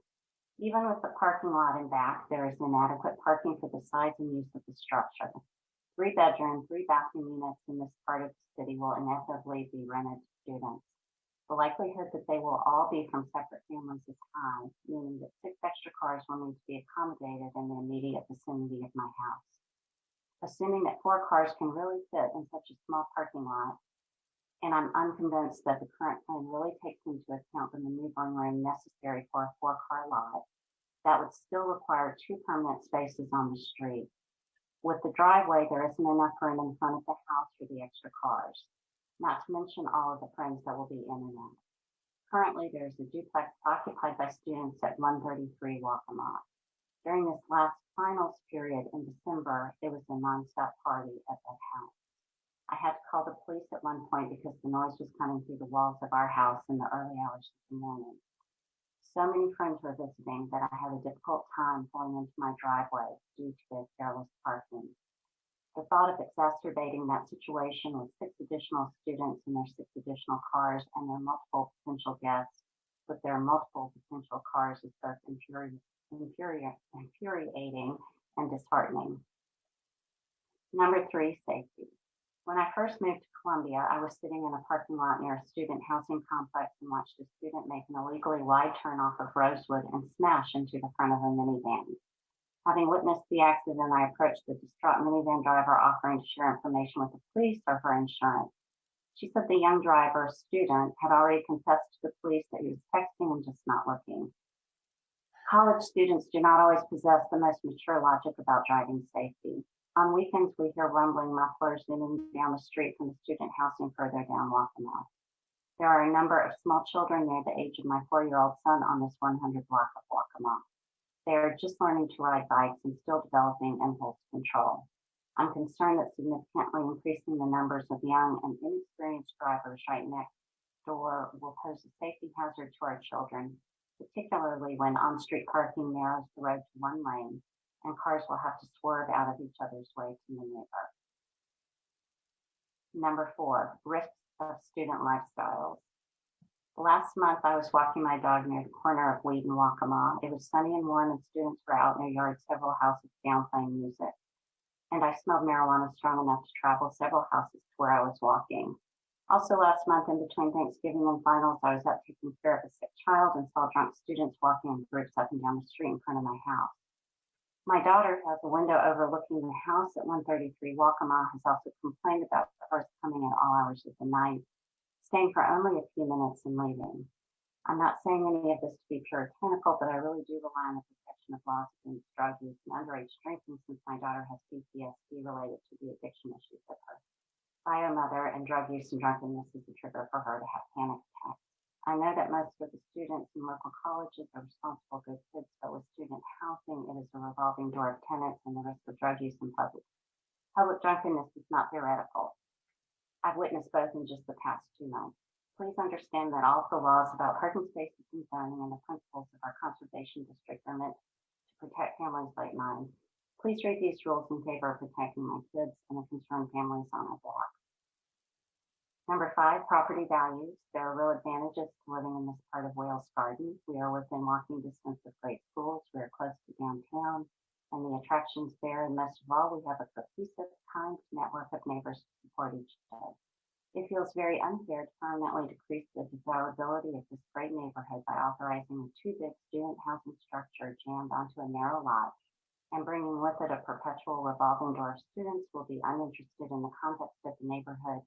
Even with the parking lot in back, there is inadequate parking for the size and use of the structure. 3-bedroom, 3-bathroom units in this part of the city will inevitably be rented to students. The likelihood that they will all be from separate families is high, meaning that 6 extra cars will need to be accommodated in the immediate vicinity of my house. Assuming that 4 cars can really fit in such a small parking lot, and I'm unconvinced that the current plan really takes into account the maneuvering room necessary for a 4-car lot, that would still require 2 permanent spaces on the street. With the driveway, there isn't enough room in front of the house for the extra cars, not to mention all of the friends that will be in and out. Currently, there is a duplex occupied by students at 133 Waccamaw. During this last finals period in December, it was a nonstop party at that house. I had to call the police at one point because the noise was coming through the walls of our house in the early hours of the morning. So many friends were visiting that I had a difficult time pulling into my driveway due to their careless parking. The thought of exacerbating that situation with 6 additional students and their 6 additional cars and their multiple potential guests with their multiple potential cars is both infuriating and disheartening. Number 3, safety. When I first moved to Columbia, I was sitting in a parking lot near a student housing complex and watched a student make an illegally wide turn off of Rosewood and smash into the front of a minivan. Having witnessed the accident, I approached the distraught minivan driver offering to share information with the police or her insurance. She said the young driver, student, had already confessed to the police that he was texting and just not looking. College students do not always possess the most mature logic about driving safety. On weekends, we hear rumbling mufflers zooming down the street from the student housing further down Waccamaw. There are a number of small children near the age of my 4-year-old son on this 100 block of Waccamaw. They are just learning to ride bikes and still developing impulse control. I'm concerned that significantly increasing the numbers of young and inexperienced drivers right next door will pose a safety hazard to our children, particularly when on-street parking narrows the road to one lane and cars will have to swerve out of each other's way to maneuver. Number 4, risks of student lifestyles. Last month, I was walking my dog near the corner of Weed and Waccamaw. It was sunny and warm, and students were out in their yard several houses down playing music. And I smelled marijuana strong enough to travel several houses to where I was walking. Also last month, in between Thanksgiving and finals, I was out taking care of a sick child and saw drunk students walking in groups up and down the street in front of my house. My daughter has a window overlooking the house at 133 Waccamaw, has also complained about cars coming at all hours of the night, staying for only a few minutes and leaving. I'm not saying any of this to be puritanical, but I really do rely on the protection of laws against drug use and underage drinking, since my daughter has PTSD related to the addiction issues with her bio mother, and drug use and drunkenness is a trigger for her to have panic attacks. I know that most of the students in local colleges are responsible good kids, but with student housing, it is a revolving door of tenants, and the risk of drug use and public drunkenness is not theoretical. I've witnessed both in just the past 2 months. Please understand that all of the laws about parking spaces and zoning and the principles of our conservation district are meant to protect families like mine. Please read these rules in favor of protecting my kids and the concerned families on our block. Number 5, property values. There are real advantages to living in this part of Wales Garden. We are within walking distance of great schools. We are close to downtown and the attractions there. And most of all, we have a cohesive, kind network of neighbors to support each other. It feels very unfair to permanently decrease the desirability of this great neighborhood by authorizing a too big student housing structure jammed onto a narrow lot and bringing with it a perpetual revolving door of students who will be uninterested in the context of the neighborhood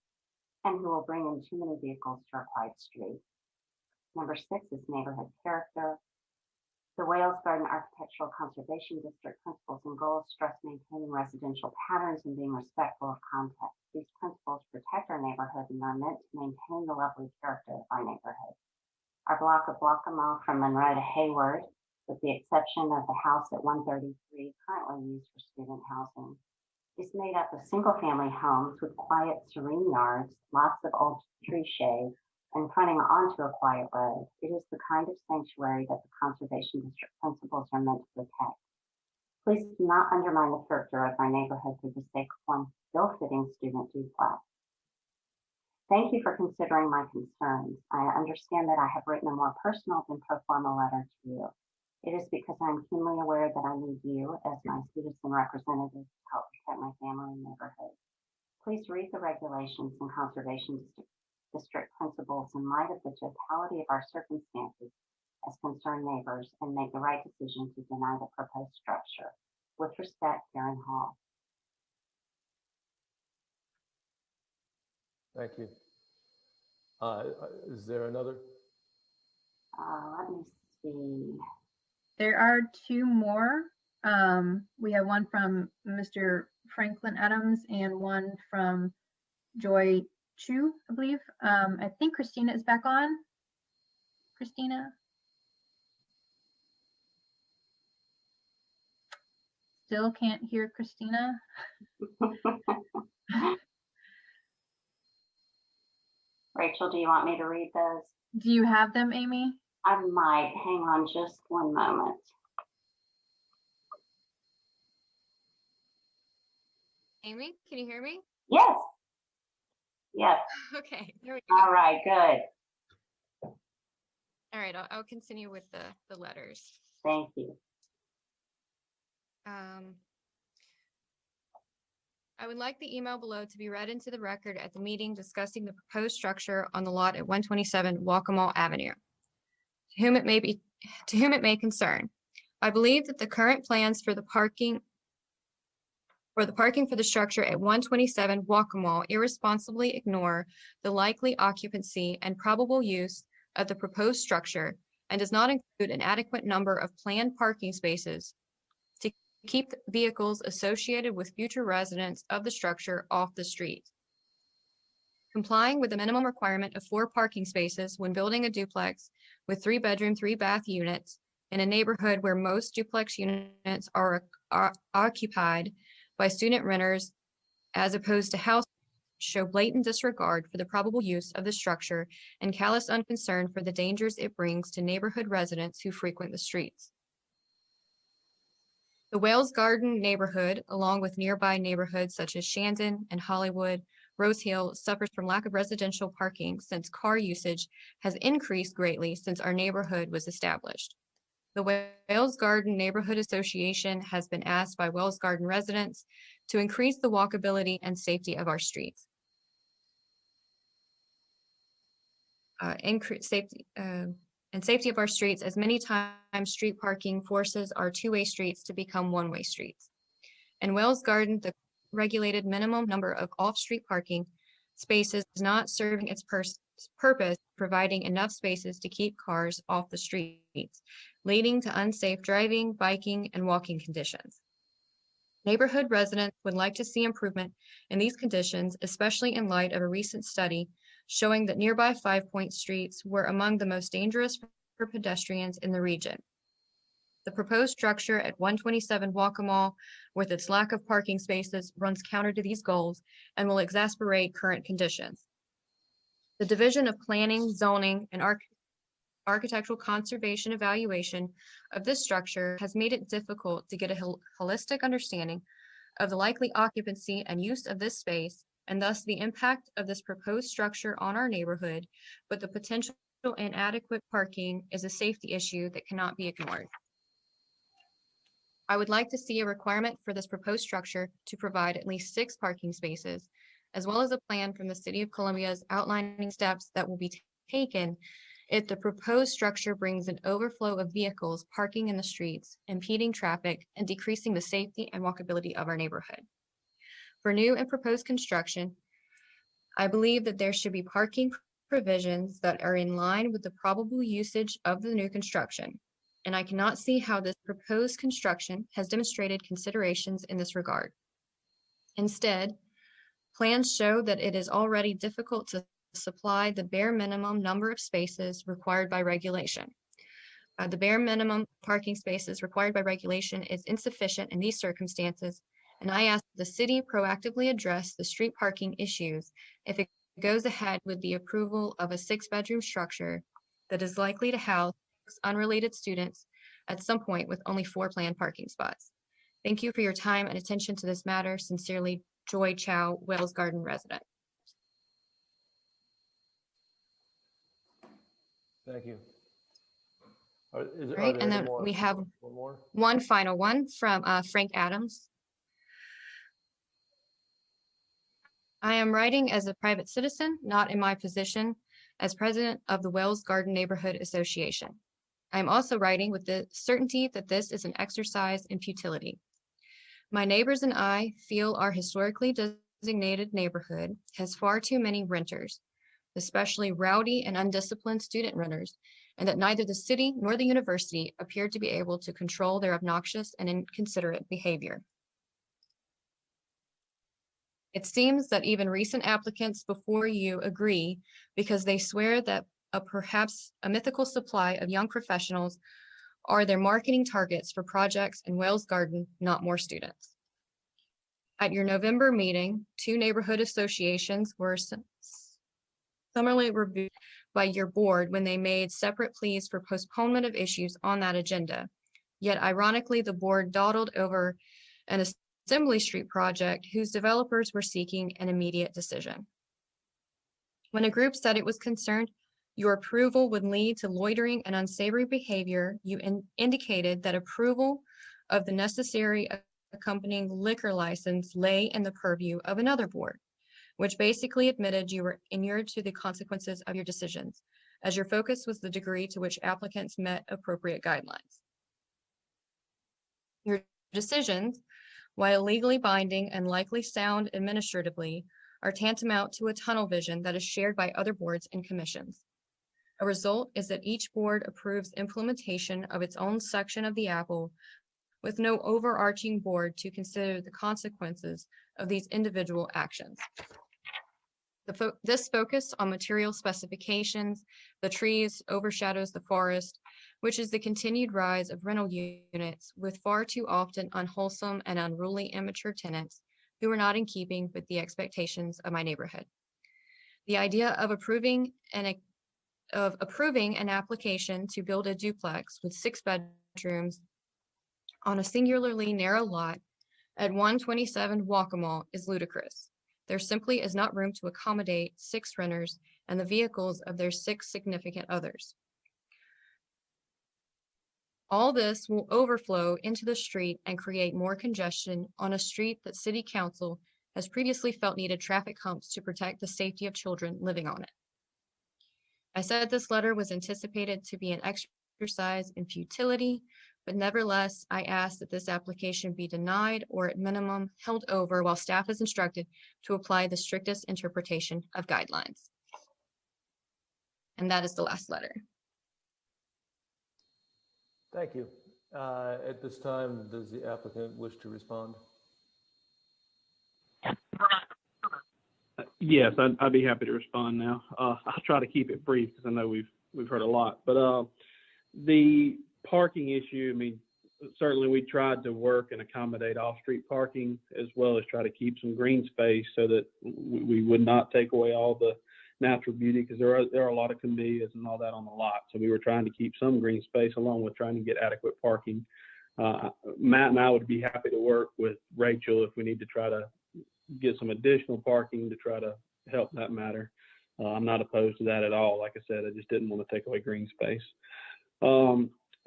and who will bring in too many vehicles to our quiet street. Number 6 is neighborhood character. The Wales Garden Architectural Conservation District principles and goals stress maintaining residential patterns and being respectful of context. These principles protect our neighborhood and are meant to maintain the lovely character of our neighborhood. Our block of Guacamole from Monroe to Hayward, with the exception of the house at 133 currently used for student housing, is made up of single-family homes with quiet, serene yards, lots of old tree shade, and fronting onto a quiet road. It is the kind of sanctuary that the Conservation District principles are meant to protect. Please do not undermine the character of our neighborhood for the sake of one ill-fitting student duplex. Thank you for considering my concerns. I understand that I have written a more personal than pro forma letter to you. It is because I am keenly aware that I need you as my citizen representative to help protect my family and neighborhood. Please read the regulations and Conservation District principles in light of the totality of our circumstances as concerned neighbors and make the right decision to deny the proposed structure. With respect, Karen Hall. Thank you. Is there another? Let me see. There are 2 more. We have one from Mr. Franklin Adams and one from Joy Chu, I believe. I think Christina is back on. Christina? Still can't hear Christina. Rachel, do you want me to read those? Do you have them, Amy? I might. Hang on just one moment. Amy, can you hear me? Yes. Yes. Okay, there we go. All right, good. All right, I'll continue with the letters. Thank you. I would like the email below to be read into the record at the meeting discussing the proposed structure on the lot at 127 Guacamole Avenue. To whom it may concern. I believe that the current plans for the parking for the structure at 127 Guacamole irresponsibly ignore the likely occupancy and probable use of the proposed structure and does not include an adequate number of planned parking spaces to keep vehicles associated with future residents of the structure off the street. Complying with the minimum requirement of 4 parking spaces when building a duplex with 3-bedroom, 3-bath units in a neighborhood where most duplex units are occupied by student renters as opposed to house show blatant disregard for the probable use of the structure and callous unconcern for the dangers it brings to neighborhood residents who frequent the streets. The Wales Garden neighborhood, along with nearby neighborhoods such as Shandon and Hollywood, Rose Hill, suffers from lack of residential parking since car usage has increased greatly since our neighborhood was established. The Wales Garden Neighborhood Association has been asked by Wales Garden residents to increase the walkability and safety of our streets. Increase safety and safety of our streets, as many times street parking forces our two-way streets to become one-way streets. In Wales Garden, the regulated minimum number of off-street parking spaces is not serving its purpose, providing enough spaces to keep cars off the streets, leading to unsafe driving, biking, and walking conditions. Neighborhood residents would like to see improvement in these conditions, especially in light of a recent study showing that nearby 5 Point streets were among the most dangerous for pedestrians in the region. The proposed structure at 127 Guacamole, with its lack of parking spaces, runs counter to these goals and will exacerbate current conditions. The Division of Planning, Zoning, and Architectural Conservation evaluation of this structure has made it difficult to get a holistic understanding of the likely occupancy and use of this space, and thus the impact of this proposed structure on our neighborhood, but the potential inadequate parking is a safety issue that cannot be ignored. I would like to see a requirement for this proposed structure to provide at least 6 parking spaces, as well as a plan from the City of Columbia's outlining steps that will be taken if the proposed structure brings an overflow of vehicles parking in the streets, impeding traffic, and decreasing the safety and walkability of our neighborhood. For new and proposed construction, I believe that there should be parking provisions that are in line with the probable usage of the new construction, and I cannot see how this proposed construction has demonstrated considerations in this regard. Instead, plans show that it is already difficult to supply the bare minimum number of spaces required by regulation. The bare minimum parking spaces required by regulation is insufficient in these circumstances, and I ask the city proactively address the street parking issues if it goes ahead with the approval of a 6-bedroom structure that is likely to house unrelated students at some point with only 4 planned parking spots. Thank you for your time and attention to this matter. Sincerely, Joy Chow, Wales Garden resident. Thank you. Right, and then we have one final one from Frank Adams. I am writing as a private citizen, not in my position as president of the Wales Garden Neighborhood Association. I am also writing with the certainty that this is an exercise in futility. My neighbors and I feel our historically designated neighborhood has far too many renters, especially rowdy and undisciplined student renters, and that neither the city nor the university appear to be able to control their obnoxious and inconsiderate behavior. It seems that even recent applicants before you agree because they swear that perhaps a mythical supply of young professionals are their marketing targets for projects in Wales Garden, not more students. At your November meeting, 2 neighborhood associations were summarily reviewed by your board when they made separate pleas for postponement of issues on that agenda. Yet ironically, the board dawdled over an Assembly Street project whose developers were seeking an immediate decision. When a group said it was concerned your approval would lead to loitering and unsavory behavior, you indicated that approval of the necessary accompanying liquor license lay in the purview of another board, which basically admitted you were inured to the consequences of your decisions, as your focus was the degree to which applicants met appropriate guidelines. Your decisions, while legally binding and likely sound administratively, are tantamount to a tunnel vision that is shared by other boards and commissions. A result is that each board approves implementation of its own section of the apple, with no overarching board to consider the consequences of these individual actions. This focus on material specifications, the trees overshadows the forest, which is the continued rise of rental units with far too often unwholesome and unruly immature tenants, who were not in keeping with the expectations of my neighborhood. The idea of approving an application to build a duplex with 6 bedrooms on a singularly narrow lot at 127 Guacamole is ludicrous. There simply is not room to accommodate 6 renters and the vehicles of their 6 significant others. All this will overflow into the street and create more congestion on a street that City Council has previously felt needed traffic humps to protect the safety of children living on it. I said this letter was anticipated to be an exercise in futility, but nevertheless, I ask that this application be denied or at minimum held over while staff is instructed to apply the strictest interpretation of guidelines. And that is the last letter. Thank you. At this time, does the applicant wish to respond? Yes, I'd be happy to respond now. I'll try to keep it brief because I know we've heard a lot. But the parking issue, I mean, certainly we tried to work and accommodate off-street parking as well as try to keep some green space so that we would not take away all the natural beauty, because there are a lot of camellias and all that on the lot. So we were trying to keep some green space along with trying to get adequate parking. Matt and I would be happy to work with Rachel if we need to try to get some additional parking to try to help that matter. I'm not opposed to that at all. Like I said, I just didn't want to take away green space.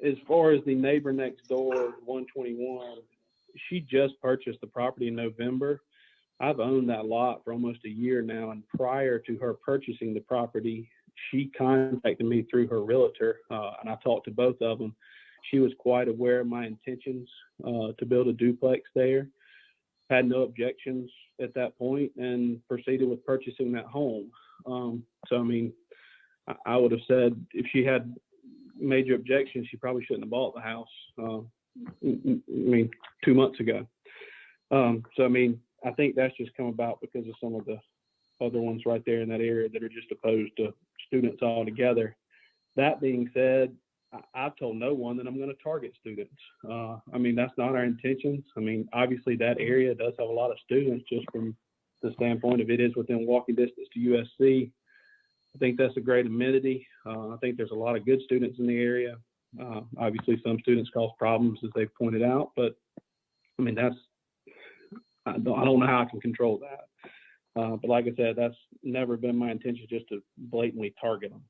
As far as the neighbor next door, 121, she just purchased the property in November. I've owned that lot for almost a year now, and prior to her purchasing the property, she contacted me through her realtor, and I talked to both of them. She was quite aware of my intentions to build a duplex there, had no objections at that point, and proceeded with purchasing that home. So, I mean, I would have said if she had major objections, she probably shouldn't have bought the house, I mean, 2 months ago. So, I mean, I think that's just come about because of some of the other ones right there in that area that are just opposed to students altogether. That being said, I've told no one that I'm going to target students. I mean, that's not our intentions. I mean, obviously that area does have a lot of students just from the standpoint of it is within walking distance to USC. I think that's a great amenity. I think there's a lot of good students in the area. Obviously some students cause problems as they've pointed out, but I mean, I don't know how I can control that. But like I said, that's never been my intention, just to blatantly target them.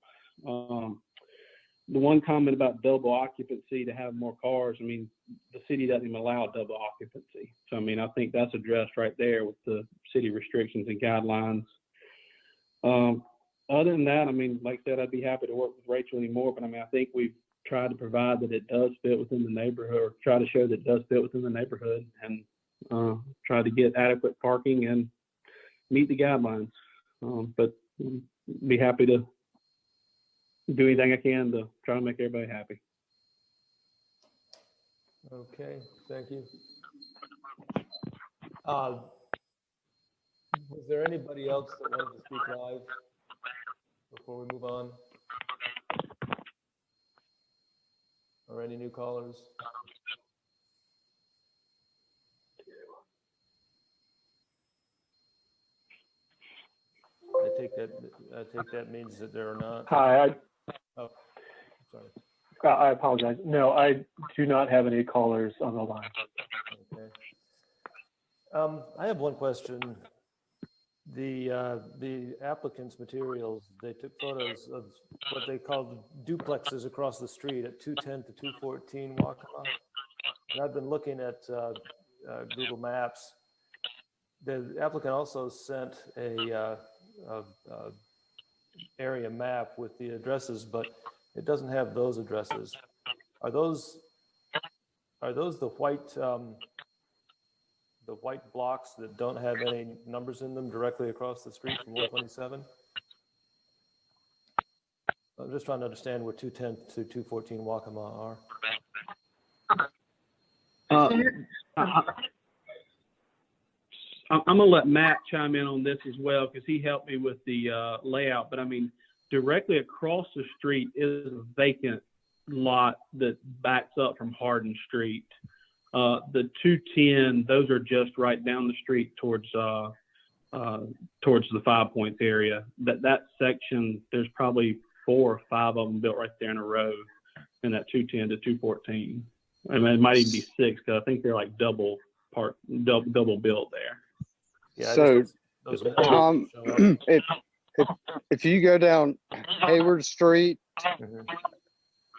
The one comment about double occupancy to have more cars, I mean, the city doesn't even allow double occupancy. So, I mean, I think that's addressed right there with the city restrictions and guidelines. Other than that, I mean, like I said, I'd be happy to work with Rachel anymore, but I mean, I think we've tried to provide that it does fit within the neighborhood, or try to show that it does fit within the neighborhood, and try to get adequate parking and meet the guidelines. But be happy to do anything I can to try to make everybody happy. Okay, thank you. Was there anybody else that wanted to speak live before we move on? Or any new callers? I take that means that there are not. Hi. Oh, sorry. I apologize. No, I do not have any callers on the line. Okay. I have one question. The applicant's materials, they took photos of what they called duplexes across the street at 210 to 214 Guacamole. And I've been looking at Google Maps. The applicant also sent a area map with the addresses, but it doesn't have those addresses. Are those the white blocks that don't have any numbers in them directly across the street from 127? I'm just trying to understand where 210 to 214 Guacamole are. I'm going to let Matt chime in on this as well, because he helped me with the layout. But I mean, directly across the street is a vacant lot that backs up from Hardin Street. The 210, those are just right down the street towards the 5 Points area. That section, there's probably 4 or 5 of them built right there in a row in that 210 to 214. I mean, it might even be 6 because I think they're like double built there. Yeah, So, those if you go down Hayward Street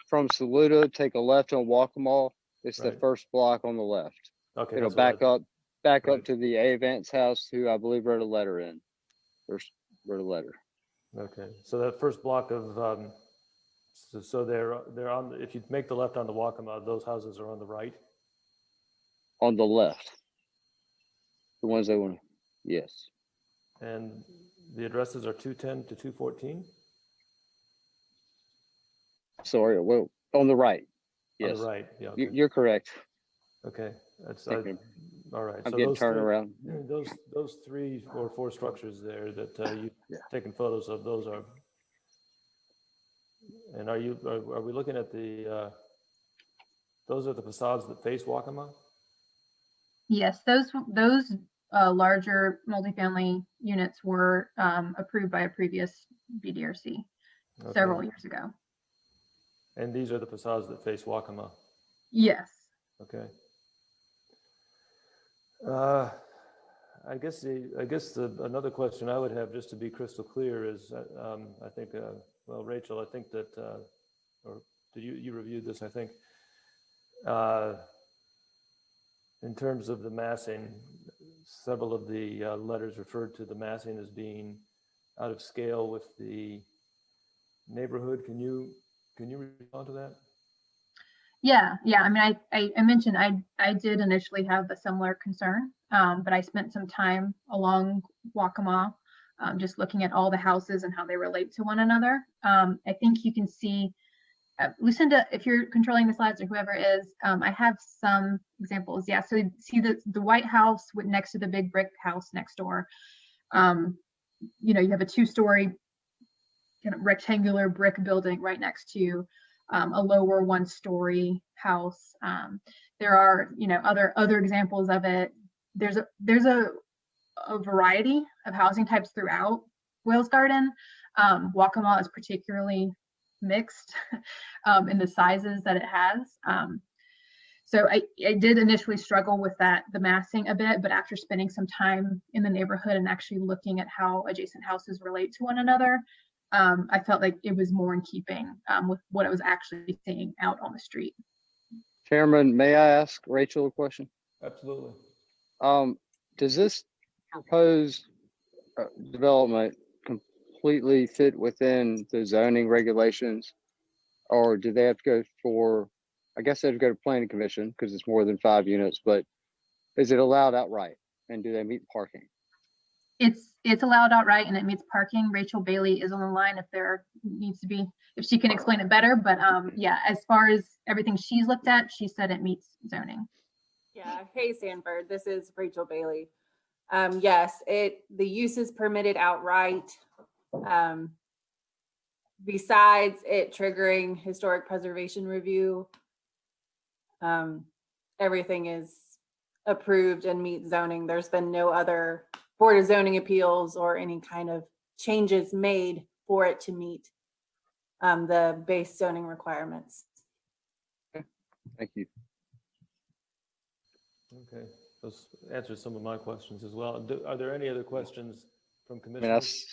from Saluda, take a left on Guacamole, it's the Right. first block on the left. Okay, It'll that's what back Right. up to the Avant's house, who I believe wrote a letter in. Wrote a letter. Okay, so that first block of, so they're on, if you make the left on the Waccamaw, those houses are on the right? On the left. The ones they want, yes. And the addresses are 210 to 214? Sorry, well, on the right. On Yes. the right, yeah. Okay. You're correct. Okay, that's, Thinking- all right. I'm So getting those turned three- around. Those 3 or 4 structures there that you've Yeah. taken photos of, those are, and are we looking at the, those are the facades that face Waccamaw? Yes, those larger multifamily units were approved by a previous BDRC several years ago. And these are the facades that face Waccamaw? Yes. Okay. I guess another question I would have, just to be crystal clear, is I think, well, Rachel, I think that, or did you reviewed this, I think, in terms of the massing, several of the letters referred to the massing as being out of scale with the neighborhood. Can you respond to that? Yeah. I mean, I mentioned I did initially have a similar concern, but I spent some time along Waccamaw, just looking at all the houses and how they relate to one another. I think you can see, Lucinda, if you're controlling the slides or whoever is, I have some examples. Yeah, so you see the white house next to the big brick house next door. You have a 2-story kind of rectangular brick building right next to a lower 1-story house. There are, other examples of it. There's a variety of housing types throughout Wales Garden. Waccamaw is particularly mixed in the sizes that it has. So I did initially struggle with the massing a bit, but after spending some time in the neighborhood and actually looking at how adjacent houses relate to one another, I felt like it was more in keeping with what I was actually seeing out on the street. Chairman, may I ask Rachel a question? Absolutely. Does this proposed development completely fit within the zoning regulations, or do they have to go for, I guess they have to go to planning commission because it's more than 5 units, but is it allowed outright, and do they meet parking? It's allowed outright and it meets parking. Rachel Bailey is on the line if there needs to be, if she can explain it better, but yeah, as far as everything she's looked at, she said it meets zoning. Yeah, hey Sanford, this is Rachel Bailey. Yes, the use is permitted outright. Besides it triggering historic preservation review, everything is approved and meets zoning. There's been no other Board of Zoning Appeals or any kind of changes made for it to meet the base zoning requirements. Thank you. Okay, those answers some of my questions as well. Are there any other questions from commissioners?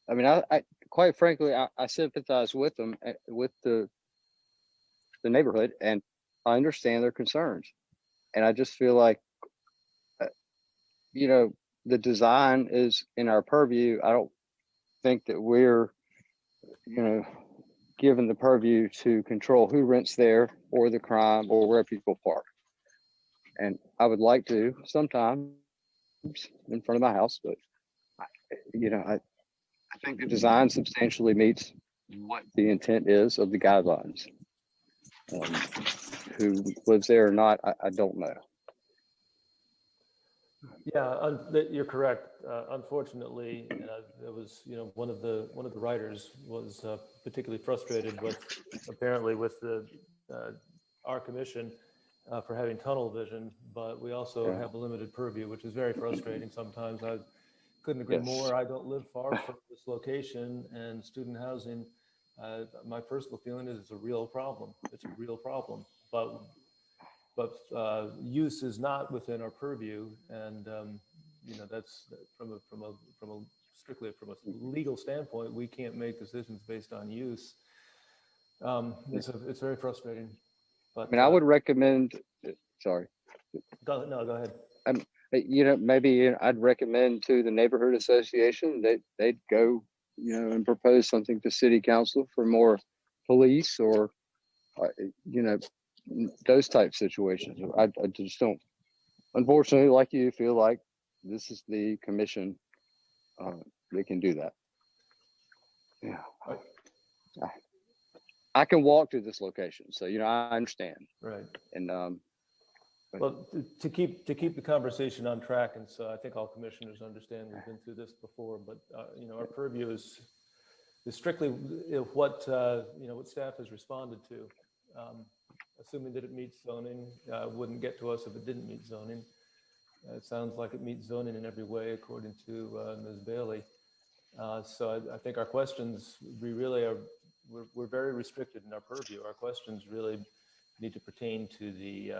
I quite frankly, I sympathize with them, with the neighborhood, and I understand their concerns. And I just feel like, the design is in our purview. I don't think that we're, given the purview to control who rents there or the crime or where people park. And I would like to sometimes in front of my house, but I think the design substantially meets what the intent is of the guidelines. Who lives there or not, I don't know. Yeah, you're correct. Unfortunately, it was, one of the writers was particularly frustrated with, apparently, with our commission for having tunnel vision, but we also have a limited purview, which is very frustrating sometimes. I couldn't agree more. I don't live far from this location, and student housing, my personal feeling is it's a real problem. It's a real problem, but use is not within our purview, and that's from a strictly from a legal standpoint, we can't make decisions based on use. It's very frustrating. But I mean, I would recommend. Sorry. Go ahead. Maybe I'd recommend to the neighborhood association that they'd go, and propose something to city council for more police or, those type situations. I just don't, unfortunately, like you, feel like this is the commission. They can do that. Yeah. I can walk to this location, so I understand. Right. And well, to keep the conversation on track, and so I think all commissioners understand we've been through this before, but our purview is strictly what staff has responded to. Assuming that it meets zoning, wouldn't get to us if it didn't meet zoning. It sounds like it meets zoning in every way, according to Ms. Bailey. So I think our questions, we're very restricted in our purview. Our questions really need to pertain to the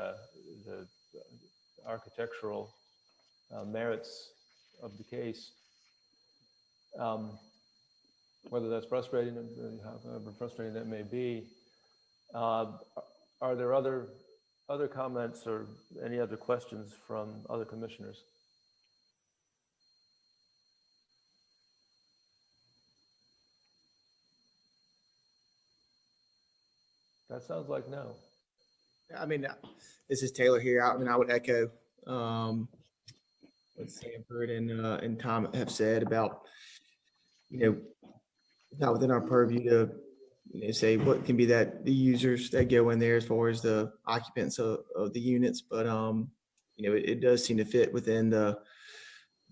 architectural merits of the case. Whether that's frustrating, however frustrating that may be. Are there other comments or any other questions from other commissioners? That sounds like no. I mean, this is Taylor here. I would echo what Sanford and Tom have said about, not within our purview to say what can be that the users that go in there as far as the occupants of the units, but it does seem to fit within the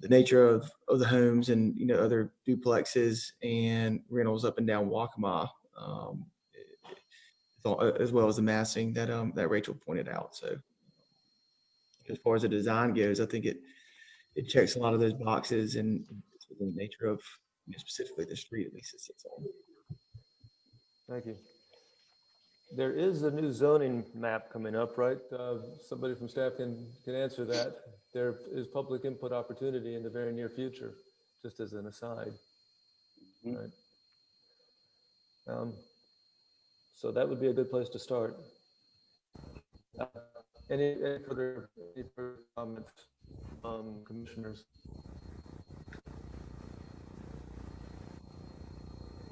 nature of the homes and other duplexes and rentals up and down Waccamaw. As well as the massing that Rachel pointed out. So as far as the design goes, I think it checks a lot of those boxes, and it's within the nature of specifically the street, at least it sits on. Thank you. There is a new zoning map coming up, right? Somebody from staff can answer that. There is public input opportunity in the very near future, just as an aside. Right. So that would be a good place to start. Any further comments, commissioners?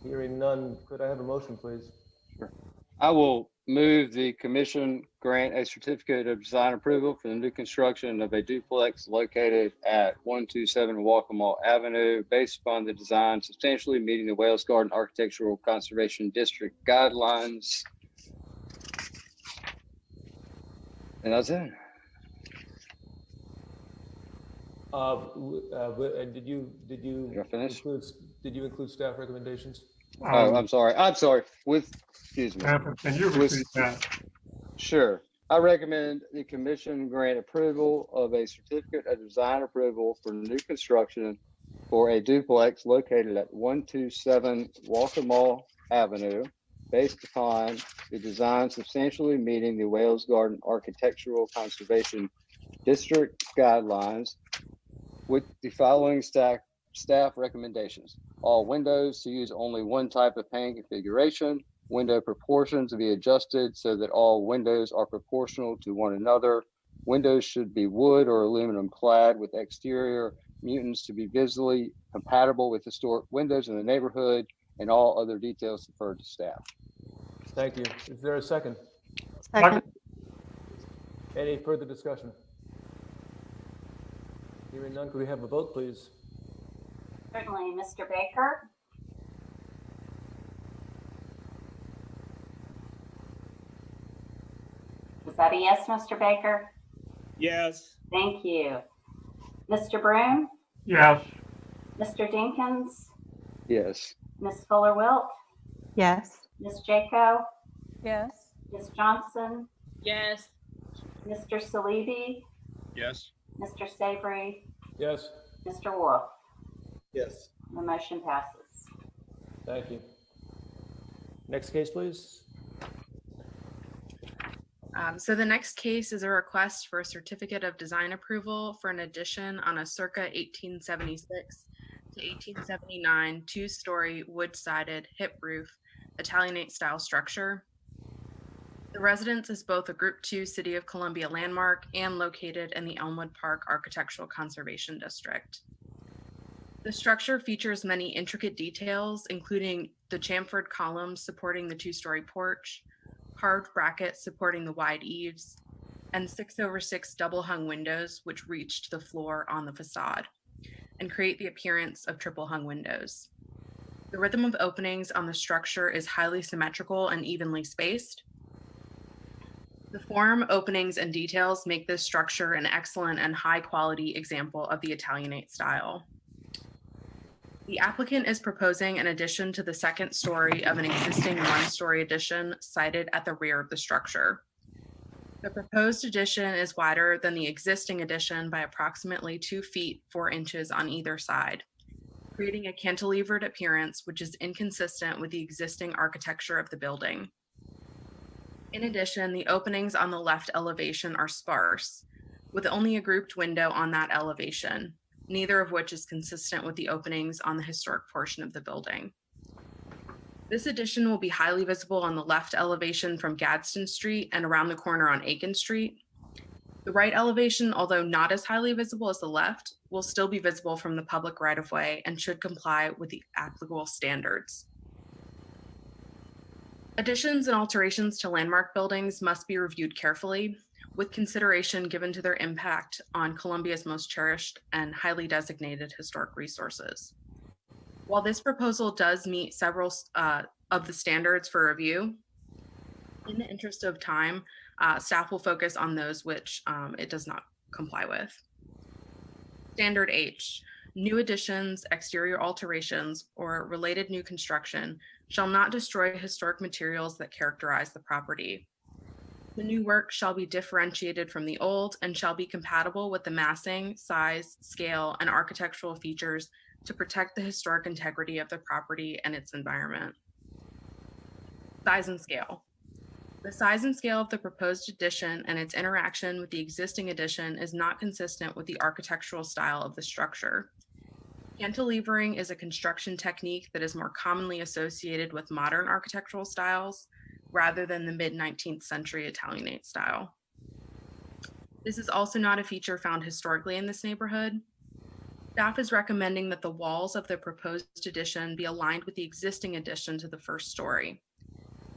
Hearing none, could I have a motion, please? Sure. I will move the commission grant a certificate of design approval for the new construction of a duplex located at 127 Guacamole Avenue based upon the design substantially meeting the Wales Garden Architectural Conservation District guidelines. And that's it. And did you include staff recommendations? Oh, I'm sorry. Excuse me. Can you repeat that? Sure. I recommend the commission grant approval of a certificate of design approval for new construction for a duplex located at 127 Guacamole Avenue, based upon the design substantially meeting the Wales Garden Architectural Conservation District guidelines, with the following staff recommendations. All windows to use only one type of pane configuration. Window proportions to be adjusted so that all windows are proportional to one another. Windows should be wood or aluminum clad with exterior mutants to be visually compatible with historic windows in the neighborhood, and all other details deferred to staff. Thank you. Is there a second? Second. Any further discussion? Hearing none, could we have a vote, please? Certainly, Mr. Baker. Is that a yes, Mr. Baker? Yes. Thank you. Mr. Broom? Yes. Mr. Dinkins? Yes. Ms. Fuller-Wilt? Yes. Ms. Jaco? Yes. Ms. Johnson? Yes. Mr. Salibi, Yes. Mr. Savory, Yes. Mr. Wolf. Yes. The motion passes. Thank you. Next case, please. So the next case is a request for a certificate of design approval for an addition on a circa 1876 to 1879 two-story wood-sided hip roof Italianate style structure. The residence is both a Group 2 City of Columbia landmark and located in the Elmwood Park Architectural Conservation District. The structure features many intricate details, including the chamfered columns supporting the two-story porch, carved brackets supporting the wide eaves, and 6/6 double-hung windows which reach to the floor on the facade and create the appearance of triple-hung windows. The rhythm of openings on the structure is highly symmetrical and evenly spaced. The form, openings, and details make this structure an excellent and high-quality example of the Italianate style. The applicant is proposing an addition to the second story of an existing one-story addition sited at the rear of the structure. The proposed addition is wider than the existing addition by approximately 2 feet 4 inches on either side, creating a cantilevered appearance which is inconsistent with the existing architecture of the building. In addition, the openings on the left elevation are sparse, with only a grouped window on that elevation, neither of which is consistent with the openings on the historic portion of the building. This addition will be highly visible on the left elevation from Gadsden Street and around the corner on Aiken Street. The right elevation, although not as highly visible as the left, will still be visible from the public right-of-way and should comply with the applicable standards. Additions and alterations to landmark buildings must be reviewed carefully, with consideration given to their impact on Columbia's most cherished and highly designated historic resources. While this proposal does meet several of the standards for review, in the interest of time, staff will focus on those which it does not comply with. Standard H, new additions, exterior alterations, or related new construction shall not destroy historic materials that characterize the property. The new work shall be differentiated from the old and shall be compatible with the massing, size, scale, and architectural features to protect the historic integrity of the property and its environment. Size and scale. The size and scale of the proposed addition and its interaction with the existing addition is not consistent with the architectural style of the structure. Cantilevering is a construction technique that is more commonly associated with modern architectural styles rather than the mid-19th century Italianate style. This is also not a feature found historically in this neighborhood. Staff is recommending that the walls of the proposed addition be aligned with the existing addition to the first story.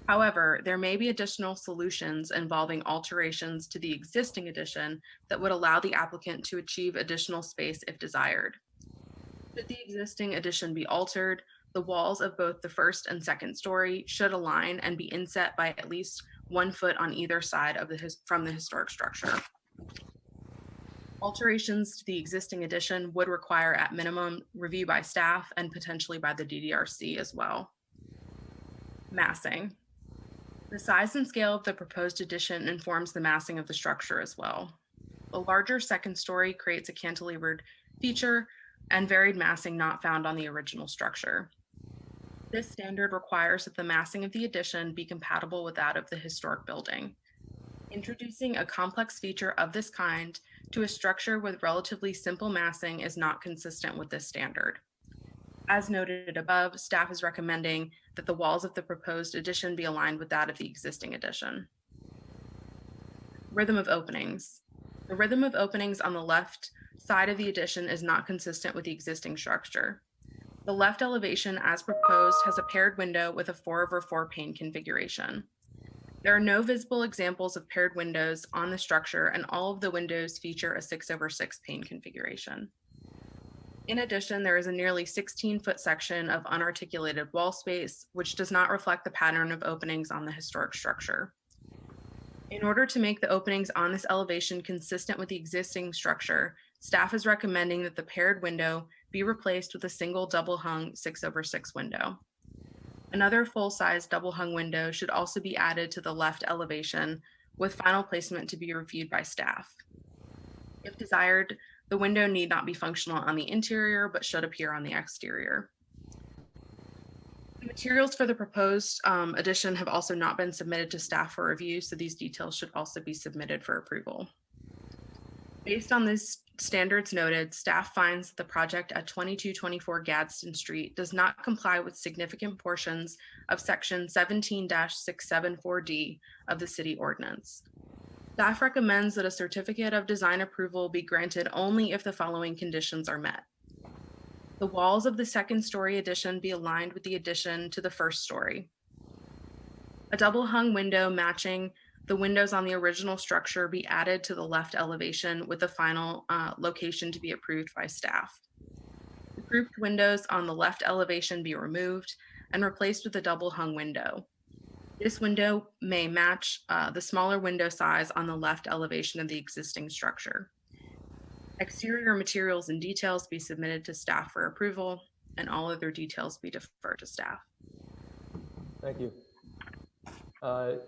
However, there may be additional solutions involving alterations to the existing addition that would allow the applicant to achieve additional space if desired. Should the existing addition be altered, the walls of both the first and second story should align and be inset by at least 1 foot on either side of from the historic structure. Alterations to the existing addition would require at minimum review by staff and potentially by the DDRC as well. Massing. The size and scale of the proposed addition informs the massing of the structure as well. The larger second story creates a cantilevered feature and varied massing not found on the original structure. This standard requires that the massing of the addition be compatible with that of the historic building. Introducing a complex feature of this kind to a structure with relatively simple massing is not consistent with this standard. As noted above, staff is recommending that the walls of the proposed addition be aligned with that of the existing addition. Rhythm of openings. The rhythm of openings on the left side of the addition is not consistent with the existing structure. The left elevation as proposed has a paired window with a 4/4 pane configuration. There are no visible examples of paired windows on the structure, and all of the windows feature a 6/6 pane configuration. In addition, there is a nearly 16-foot section of unarticulated wall space, which does not reflect the pattern of openings on the historic structure. In order to make the openings on this elevation consistent with the existing structure, staff is recommending that the paired window be replaced with a single double-hung 6/6 window. Another full-size double-hung window should also be added to the left elevation with final placement to be reviewed by staff. If desired, the window need not be functional on the interior, but should appear on the exterior. The materials for the proposed addition have also not been submitted to staff for review, so these details should also be submitted for approval. Based on these standards noted, staff finds that the project at 2224 Gadsden Street does not comply with significant portions of section 17-674D of the city ordinance. Staff recommends that a certificate of design approval be granted only if the following conditions are met. The walls of the second story addition be aligned with the addition to the first story. A double hung window matching the windows on the original structure be added to the left elevation with the final location to be approved by staff. The grouped windows on the left elevation be removed and replaced with a double hung window. This window may match the smaller window size on the left elevation of the existing structure. Exterior materials and details be submitted to staff for approval, and all other details be deferred to staff. Thank you.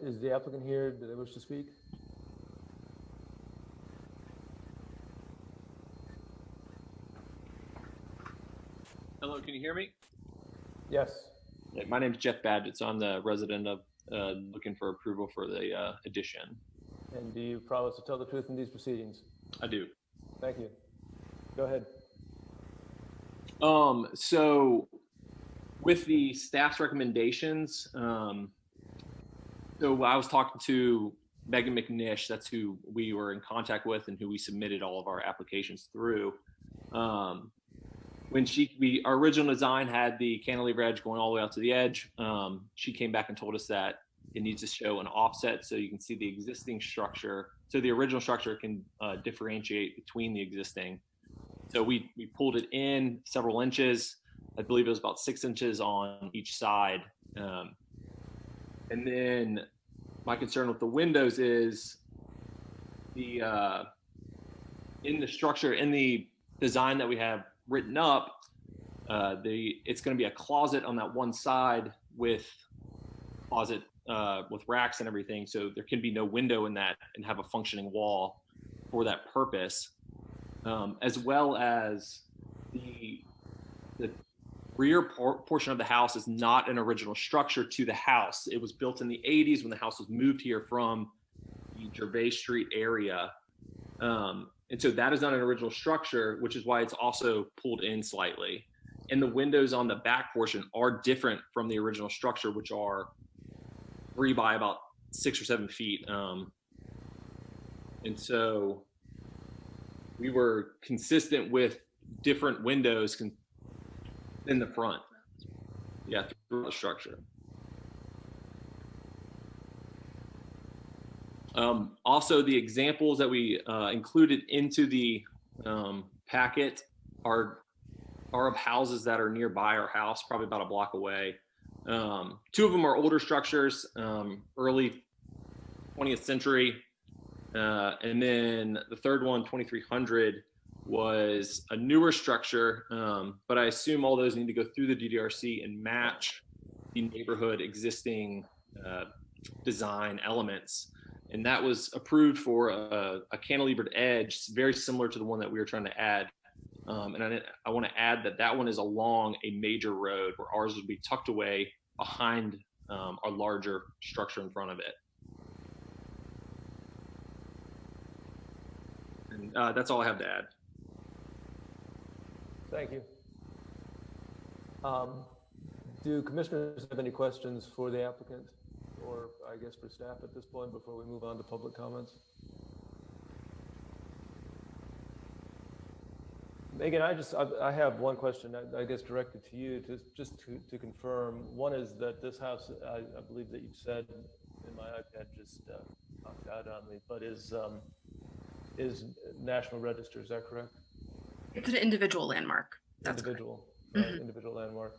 Is the applicant here? Do they wish to speak? Hello, can you hear me? Yes. My name is Jeff Badgett. I'm the resident of looking for approval for the addition. And do you promise to tell the truth in these proceedings? I do. Thank you. Go ahead. So with the staff's recommendations, so I was talking to Megan McNish, that's who we were in contact with and who we submitted all of our applications through. When our original design had the cantilever edge going all the way out to the edge, she came back and told us that it needs to show an offset so you can see the existing structure. So the original structure can differentiate between the existing. So we pulled it in several inches. I believe it was about 6 inches on each side. And then my concern with the windows is in the structure, in the design that we have written up, it's going to be a closet on that one side with racks and everything. So there can be no window in that and have a functioning wall for that purpose, as well as the rear portion of the house is not an original structure to the house. It was built in the 80s when the house was moved here from the Gervais Street area. And so that is not an original structure, which is why it's also pulled in slightly. And the windows on the back portion are different from the original structure, which are 3 by about 6 or 7 feet. And so we were consistent with different windows in the front, through the structure. Also, the examples that we included into the packet are of houses that are nearby our house, probably about a block away. 2 of them are older structures, early 20th century. And then the third one, 2300, was a newer structure, but I assume all those need to go through the DDRC and match the neighborhood existing design elements. And that was approved for a cantilevered edge, very similar to the one that we were trying to add. And I want to add that one is along a major road, where ours would be tucked away behind our larger structure in front of it. And that's all I have to add. Thank you. Do commissioners have any questions for the applicant, or I guess for staff at this point before we move on to public comments? Megan, I have one question, I guess directed to you, to confirm. One is that this house, I believe that you've said, and my iPad just knocked out on me, but is National Register, is that correct? It's an individual landmark. That's individual, individual landmark.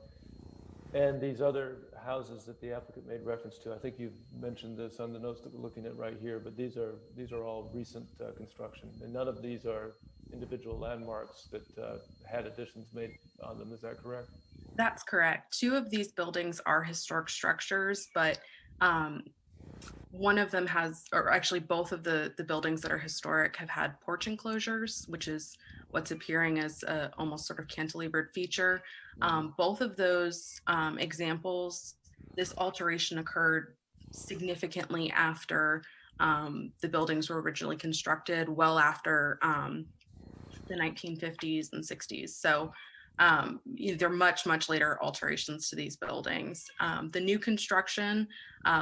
And these other houses that the applicant made reference to, I think you've mentioned this on the notes that we're looking at right here, but these are all recent construction, and none of these are individual landmarks that had additions made on them. Is that correct? That's correct. 2 of these buildings are historic structures, but one of them has, or actually both of the buildings that are historic have had porch enclosures, which is what's appearing as a almost sort of cantilevered feature. Both of those examples, this alteration occurred significantly after the buildings were originally constructed, well after the 1950s and 60s. So they're much, much later alterations to these buildings. The new construction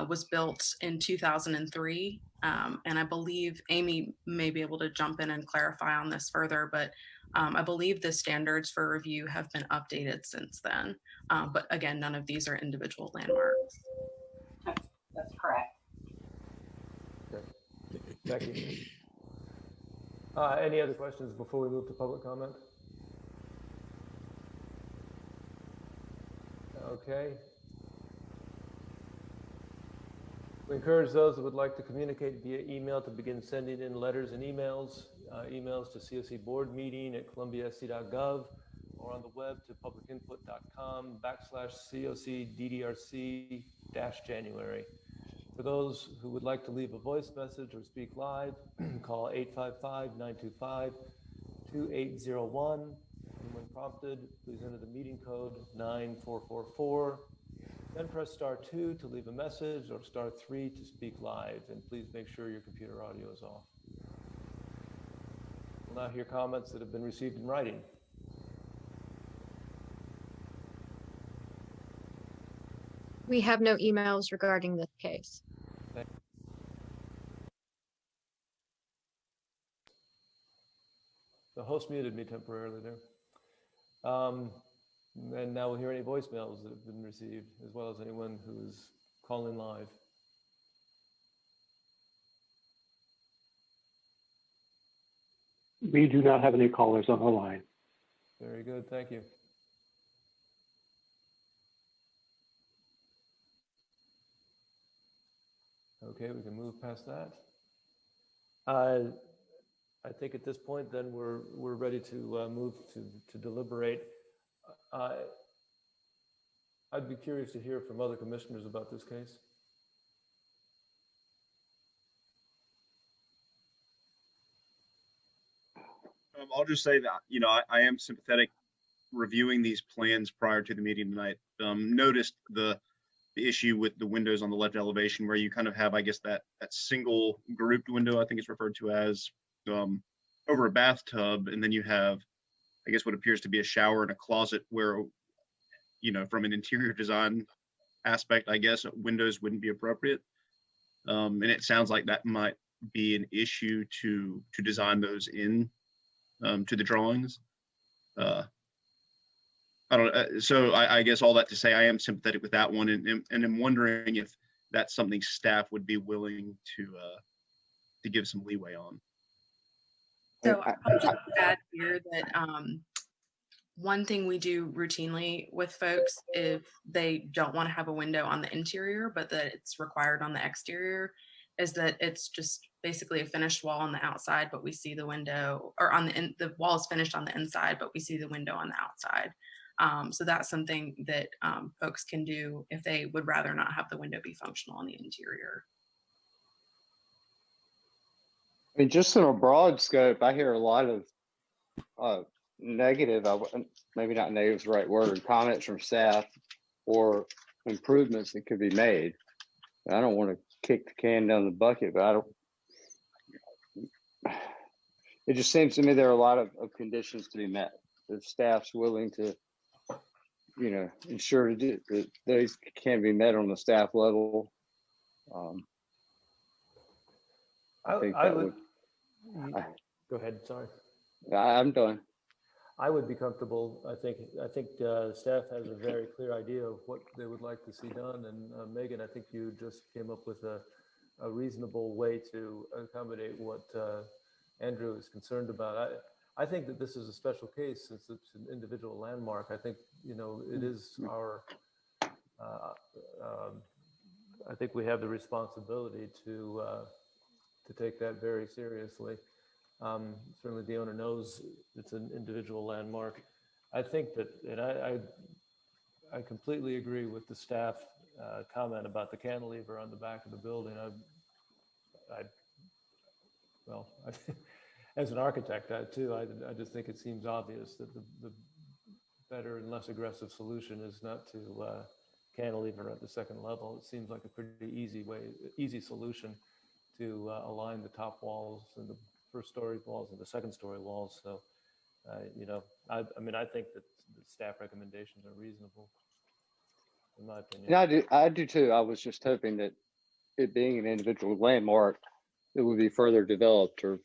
was built in 2003. And I believe Amy may be able to jump in and clarify on this further, but I believe the standards for review have been updated since then. But again, none of these are individual landmarks. That's correct. Okay. Thank you. Any other questions before we move to public comment? Okay. We encourage those that would like to communicate via email to begin sending in letters and emails. Emails to cocboardmeeting@columbiasc.gov or on the web to publicinput.com/cocddrc-January. For those who would like to leave a voice message or speak live, call 855-925-2801. And when prompted, please enter the meeting code 9444. Then press *2 to leave a message or *3 to speak live. And please make sure your computer audio is off. We'll now hear comments that have been received in writing. We have no emails regarding this case. The host muted me temporarily there. And now we'll hear any voicemails that have been received, as well as anyone who's calling live. We do not have any callers on the line. Very good, thank you. Okay, we can move past that. I think at this point, then we're ready to move to deliberate. I'd be curious to hear from other commissioners about this case. I'll just say that, you know, I am sympathetic reviewing these plans prior to the meeting tonight. Noticed the issue with the windows on the left elevation where you kind of have, I guess, that single grouped window, I think it's referred to as, over a bathtub. And then you have, I guess, what appears to be a shower and a closet where, you know, from an interior design aspect, I guess windows wouldn't be appropriate. And it sounds like that might be an issue to design those in to the drawings. So I guess all that to say, I am sympathetic with that one, and I'm wondering if that's something staff would be willing to give some leeway on. So I'll just add here that one thing we do routinely with folks, if they don't want to have a window on the interior, but that it's required on the exterior, is that it's just basically a finished wall on the outside, but we see the window, or on the wall is finished on the inside, but we see the window on the outside. So that's something that folks can do if they would rather not have the window be functional on the interior. I mean, just in a broad scope, I hear a lot of negative, maybe not negative is the right word, comments from staff or improvements that could be made. I don't want to kick the can down the bucket, but it just seems to me there are a lot of conditions to be met. If staff's willing to, you know, ensure that those can be met on the staff level, I think that would. Go ahead, sorry. I'm done. I would be comfortable. I think staff has a very clear idea of what they would like to see done. And Megan, I think you just came up with a reasonable way to accommodate what Andrew is concerned about. I think that this is a special case since it's an individual landmark. I think, you know, it is our, I think we have the responsibility to take that very seriously. Certainly the owner knows it's an individual landmark. I think that, and I completely agree with the staff comment about the cantilever on the back of the building. well, as an architect, I just think it seems obvious that the better and less aggressive solution is not to cantilever at the second level. It seems like a pretty easy solution to align the top walls and the first story walls and the second story walls. So, I mean, I think that the staff recommendations are reasonable, in my opinion. Yeah, I do too. I was just hoping that it being an individual landmark, it would be further developed or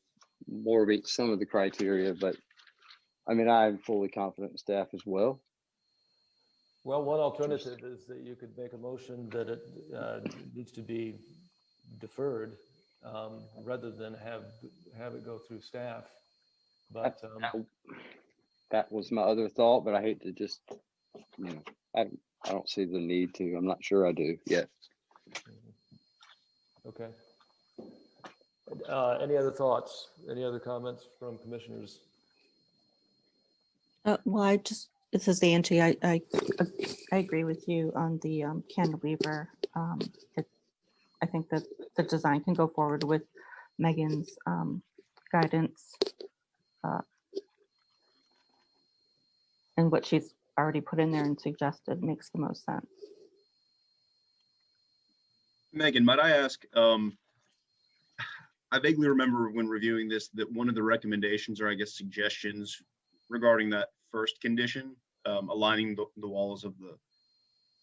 more meet some of the criteria. But I mean, I'm fully confident in staff as well. Well, one alternative is that you could make a motion that it needs to be deferred rather than have it go through staff. But that was my other thought, but I hate to just, I don't see the need to. I'm not sure I do yet. Okay. Any other thoughts? Any other comments from commissioners? Well, this is Angie. I agree with you on the cantilever. I think that the design can go forward with Megan's guidance and what she's already put in there and suggested makes the most sense. Megan, might I ask, I vaguely remember when reviewing this that one of the recommendations, or I guess suggestions regarding that first condition, aligning the walls of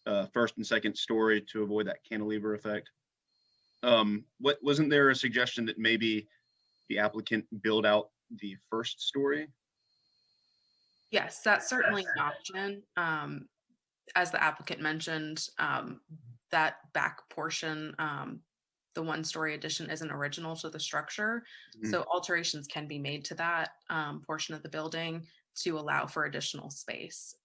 the first and second story to avoid that cantilever effect. Wasn't there a suggestion that maybe the applicant build out the first story? Yes, that's certainly an option. As the applicant mentioned, that back portion, the one-story addition isn't original to the structure. So alterations can be made to that portion of the building to allow for additional space.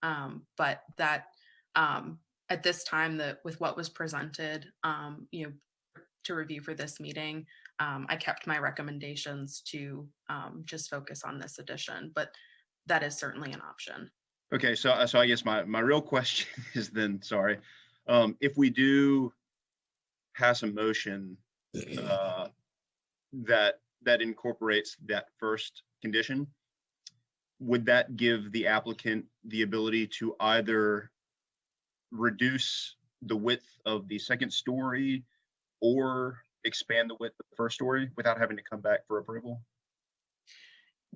But that at this time, with what was presented, to review for this meeting, I kept my recommendations to just focus on this addition, but that is certainly an option. Okay, so I guess my real question is then, sorry, if we do pass a motion that incorporates that first condition, would that give the applicant the ability to either reduce the width of the second story or expand the width of the first story without having to come back for approval?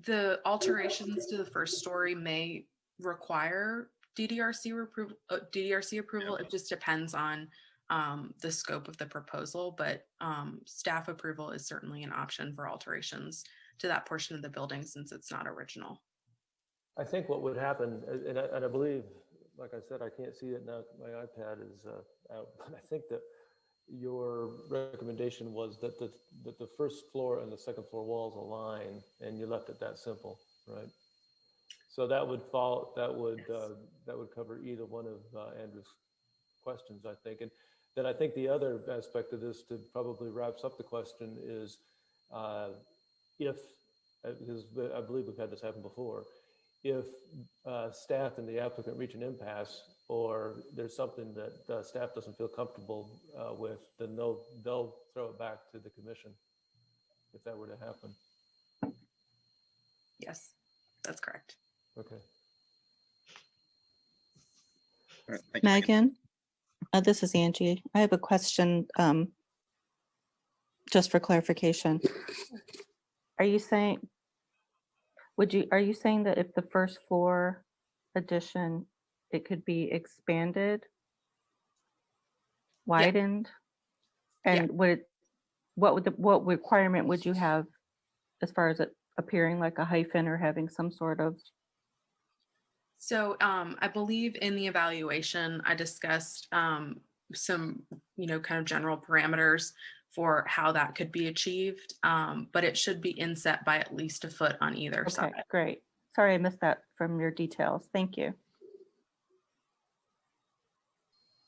The alterations to the first story may require DDRC approval. It just depends on the scope of the proposal, but staff approval is certainly an option for alterations to that portion of the building since it's not original. I think what would happen, and I believe, like I said, I can't see it now, my iPad is out, but I think that your recommendation was that the first floor and the second floor walls align, and you left it that simple, right? So that would follow. That would cover either one of Andrew's questions, I think. And then I think the other aspect of this to probably wraps up the question is if, because I believe we've had this happen before, if staff and the applicant reach an impasse, or there's something that staff doesn't feel comfortable with, then they'll throw it back to the commission if that were to happen. Yes, that's correct. Okay. All right, Megan, this is Angie. I have a question just for clarification. Are you saying that if the first floor addition, it could be expanded, widened? And what requirement would you have as far as it appearing like a hyphen or having some sort of? So I believe in the evaluation, I discussed some, kind of general parameters for how that could be achieved, but it should be inset by at least a foot on either side. Great. Sorry, I missed that from your details. Thank you.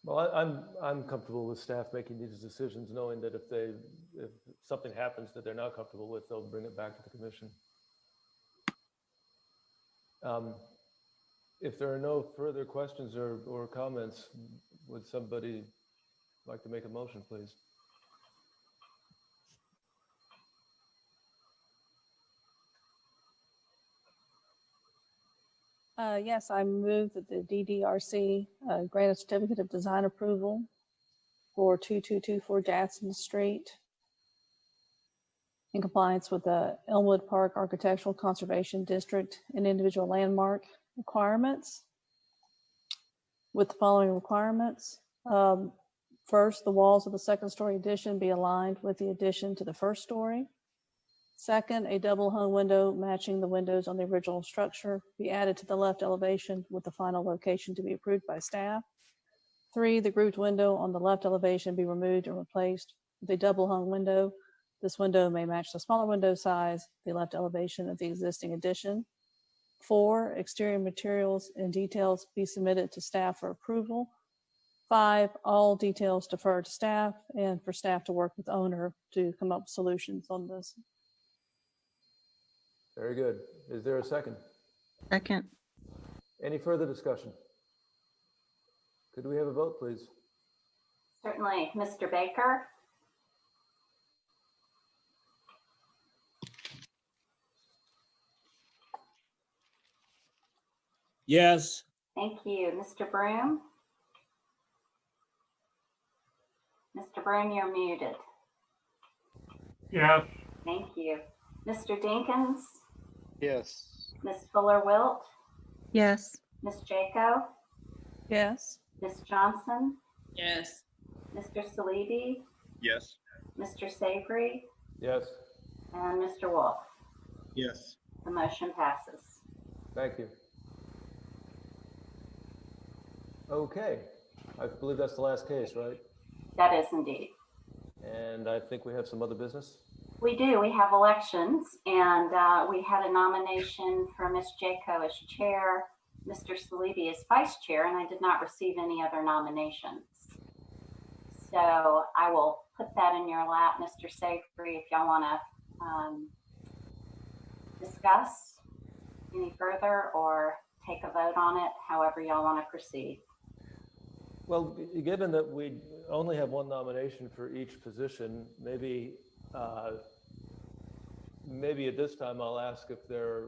Well, I'm comfortable with staff making these decisions, knowing that if something happens that they're not comfortable with, they'll bring it back to the commission. If there are no further questions or comments, would somebody like to make a motion, please? Yes, I move that the DDRC grant a certificate of design approval for 2224 Jackson Street in compliance with the Elmwood Park Architectural Conservation District and individual landmark requirements with the following requirements. First, the walls of the second story addition be aligned with the addition to the first story. Second, a double hung window matching the windows on the original structure be added to the left elevation with the final location to be approved by staff. 3, the grouped window on the left elevation be removed and replaced with a double hung window. This window may match the smaller window size, the left elevation of the existing addition. 4, exterior materials and details be submitted to staff for approval. 5, all details defer to staff and for staff to work with owner to come up with solutions on this. Very good. Is there a second? Second. Any further discussion? Could we have a vote, please? Certainly. Mr. Baker? Yes. Thank you. Mr. Broom? Mr. Broom, you're muted. Yes. Thank you. Mr. Dinkins? Yes. Ms. Fuller-Wilt? Yes. Ms. Jaco? Yes. Ms. Johnson? Yes. Mr. Salibi? Yes. Mr. Savory? Yes. And Mr. Wolf? Yes. The motion passes. Thank you. Okay, I believe that's the last case, right? That is indeed. And I think we have some other business. We do. We have elections, and we had a nomination for Ms. Jaco as chair, Mr. Salibi as vice chair, and I did not receive any other nominations. So I will put that in your lap, Mr. Savory, if y'all want to discuss any further or take a vote on it, however y'all want to proceed. Well, given that we only have one nomination for each position, maybe maybe at this time I'll ask if there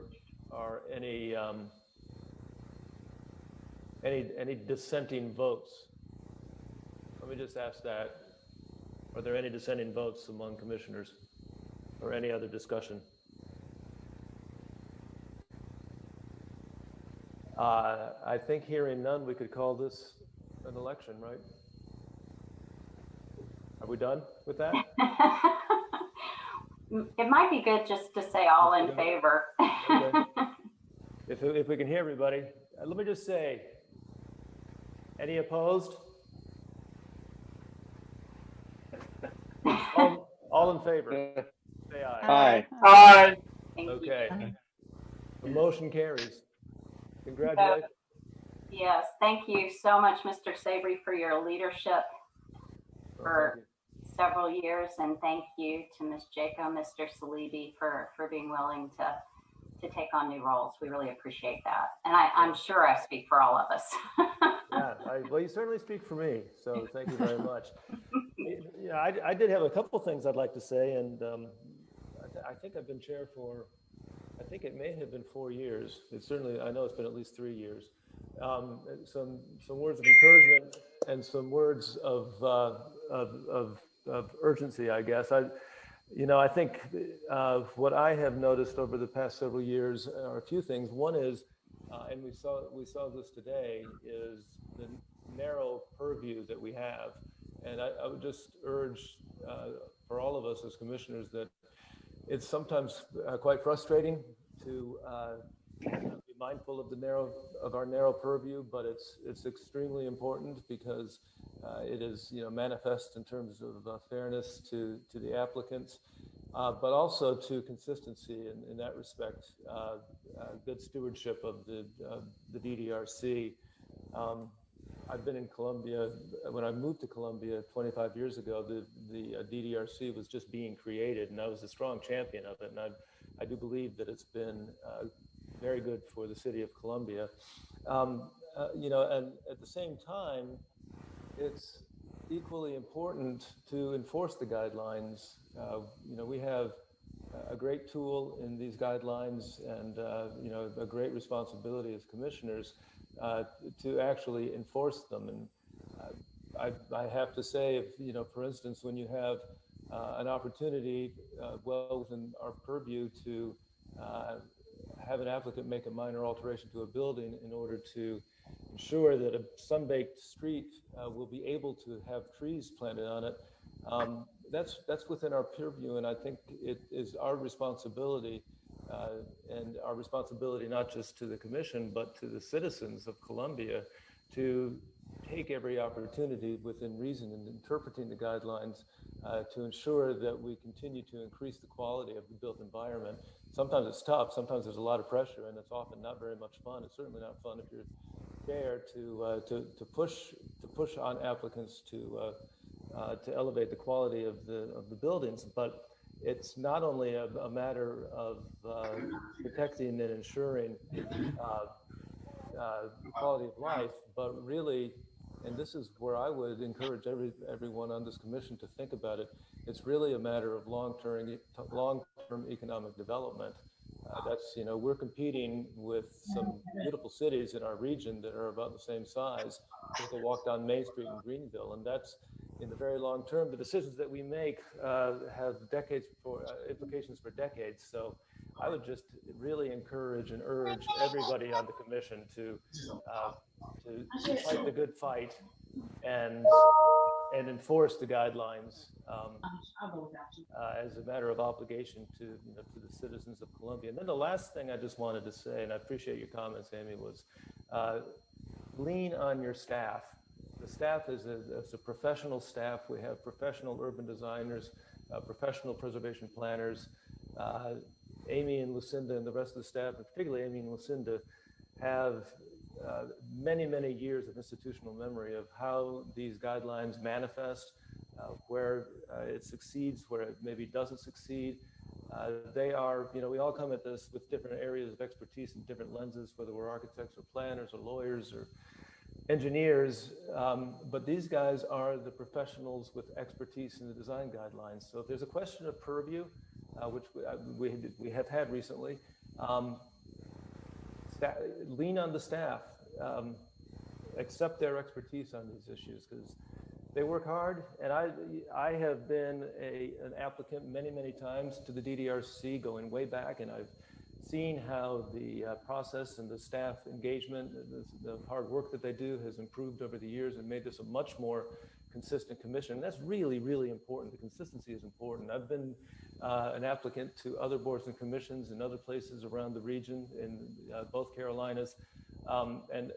are any dissenting votes. Let me just ask that. Are there any dissenting votes among commissioners or any other discussion? I think hearing none, we could call this an election, right? Are we done with that? It might be good just to say all in favor. Okay. If we can hear everybody, let me just say, any opposed? All in favor, say aye. Aye. Aye. Thank Okay. you. The motion carries. Congratulations. Yes, thank you so much, Mr. Savory, for your leadership for several years, and thank you to Ms. Jaco, Mr. Salibi for being willing to take on new roles. We really appreciate that, and I'm sure I speak for all of us. Yeah, well, you certainly speak for me, so thank you very much. Yeah, I did have a couple things I'd like to say, and I think I've been chair for, I think it may have been 4 years. It's certainly, I know it's been at least 3 years. Some words of encouragement and some words of urgency, I guess. I think what I have noticed over the past several years are a few things. One is, and we saw this today, is the narrow purview that we have. And I would just urge for all of us as commissioners that it's sometimes quite frustrating to be mindful of our narrow purview, but it's extremely important because it is manifest in terms of fairness to the applicants, but also to consistency in that respect, good stewardship of the DDRC. I've been in Columbia. When I moved to Columbia 25 years ago, the DDRC was just being created, and I was a strong champion of it. And I do believe that it's been very good for the city of Columbia. And at the same time, it's equally important to enforce the guidelines. We have a great tool in these guidelines and, you know, a great responsibility as commissioners to actually enforce them. And I have to say, if, you know, for instance, when you have an opportunity well within our purview to have an applicant make a minor alteration to a building in order to ensure that a sun-baked street will be able to have trees planted on it, that's within our purview, and I think it is our responsibility, and our responsibility not just to the commission but to the citizens of Columbia to take every opportunity within reason in interpreting the guidelines to ensure that we continue to increase the quality of the built environment. Sometimes it's tough, sometimes there's a lot of pressure, and it's often not very much fun. It's certainly not fun if you're there to push on applicants to elevate the quality of the buildings. But it's not only a matter of protecting and ensuring quality of life, but really, and this is where I would encourage everyone on this commission to think about it, it's really a matter of long-term economic development. That's, you know, we're competing with some beautiful cities in our region that are about the same size. Take a walk down Main Street in Greenville, and that's, in the very long term, the decisions that we make have implications for decades. So I would just really encourage and urge everybody on the commission to fight the good fight and enforce the guidelines as a matter of obligation to, you know, to the citizens of Columbia. And then the last thing I just wanted to say, and I appreciate your comments, Amy, was lean on your staff. The staff is a professional staff. We have professional urban designers, professional preservation planners. Amy and Lucinda and the rest of the staff, and particularly Amy and Lucinda, have many, many years of institutional memory of how these guidelines manifest, where it succeeds, where it maybe doesn't succeed. They are, you know, we all come at this with different areas of expertise and different lenses, whether we're architects or planners or lawyers or engineers, but these guys are the professionals with expertise in the design guidelines. So if there's a question of purview, which we have had recently, lean on the staff, accept their expertise on these issues, because they work hard. And I have been an applicant many, many times to the DDRC, going way back, and I've seen how the process and the staff engagement, the hard work that they do has improved over the years and made this a much more consistent commission. And that's really, really important. The consistency is important. I've been an applicant to other boards and commissions in other places around the region in both Carolinas, and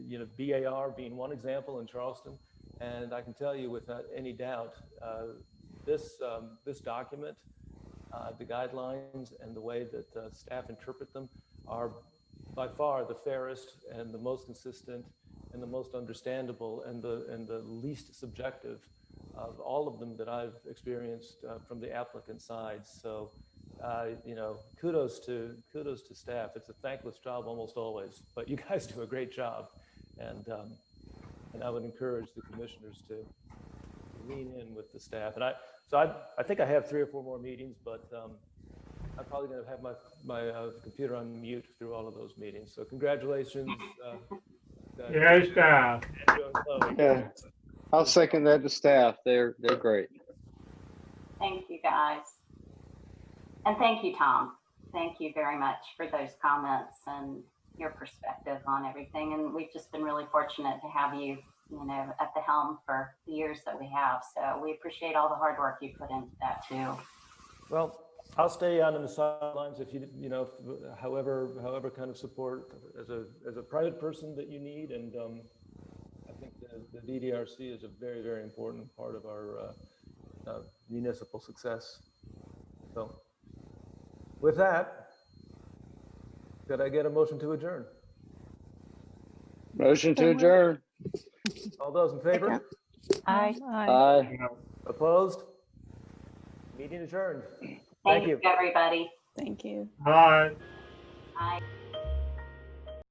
you know, BAR being one example in Charleston. And I can tell you without any doubt, this document, the guidelines and the way that staff interpret them are by far the fairest and the most consistent and the most understandable and the least subjective of all of them that I've experienced from the applicant side. So, you know, kudos to staff. It's a thankless job almost always, but you guys do a great job, and I would encourage the commissioners to lean in with the staff. And I think I have 3 or 4 more meetings, but I'm probably going to have my computer on mute through all of those meetings. So congratulations. Yay, staff. Yeah, I'll second that to staff. They're great. Thank you, guys. And thank you, Tom. Thank you very much for those comments and your perspective on everything. And we've just been really fortunate to have you, you know, at the helm for the years that we have. So we appreciate all the hard work you put into that too. Well, I'll stay on the sidelines if you know, however kind of support as a private person that you need. And I think the DDRC is a very, very important part of our municipal success. So with that, could I get a motion to adjourn? Motion to adjourn. All those in favor? Aye. Aye. Opposed? Meeting adjourned. Thank you, everybody. Thank you. Bye. Bye.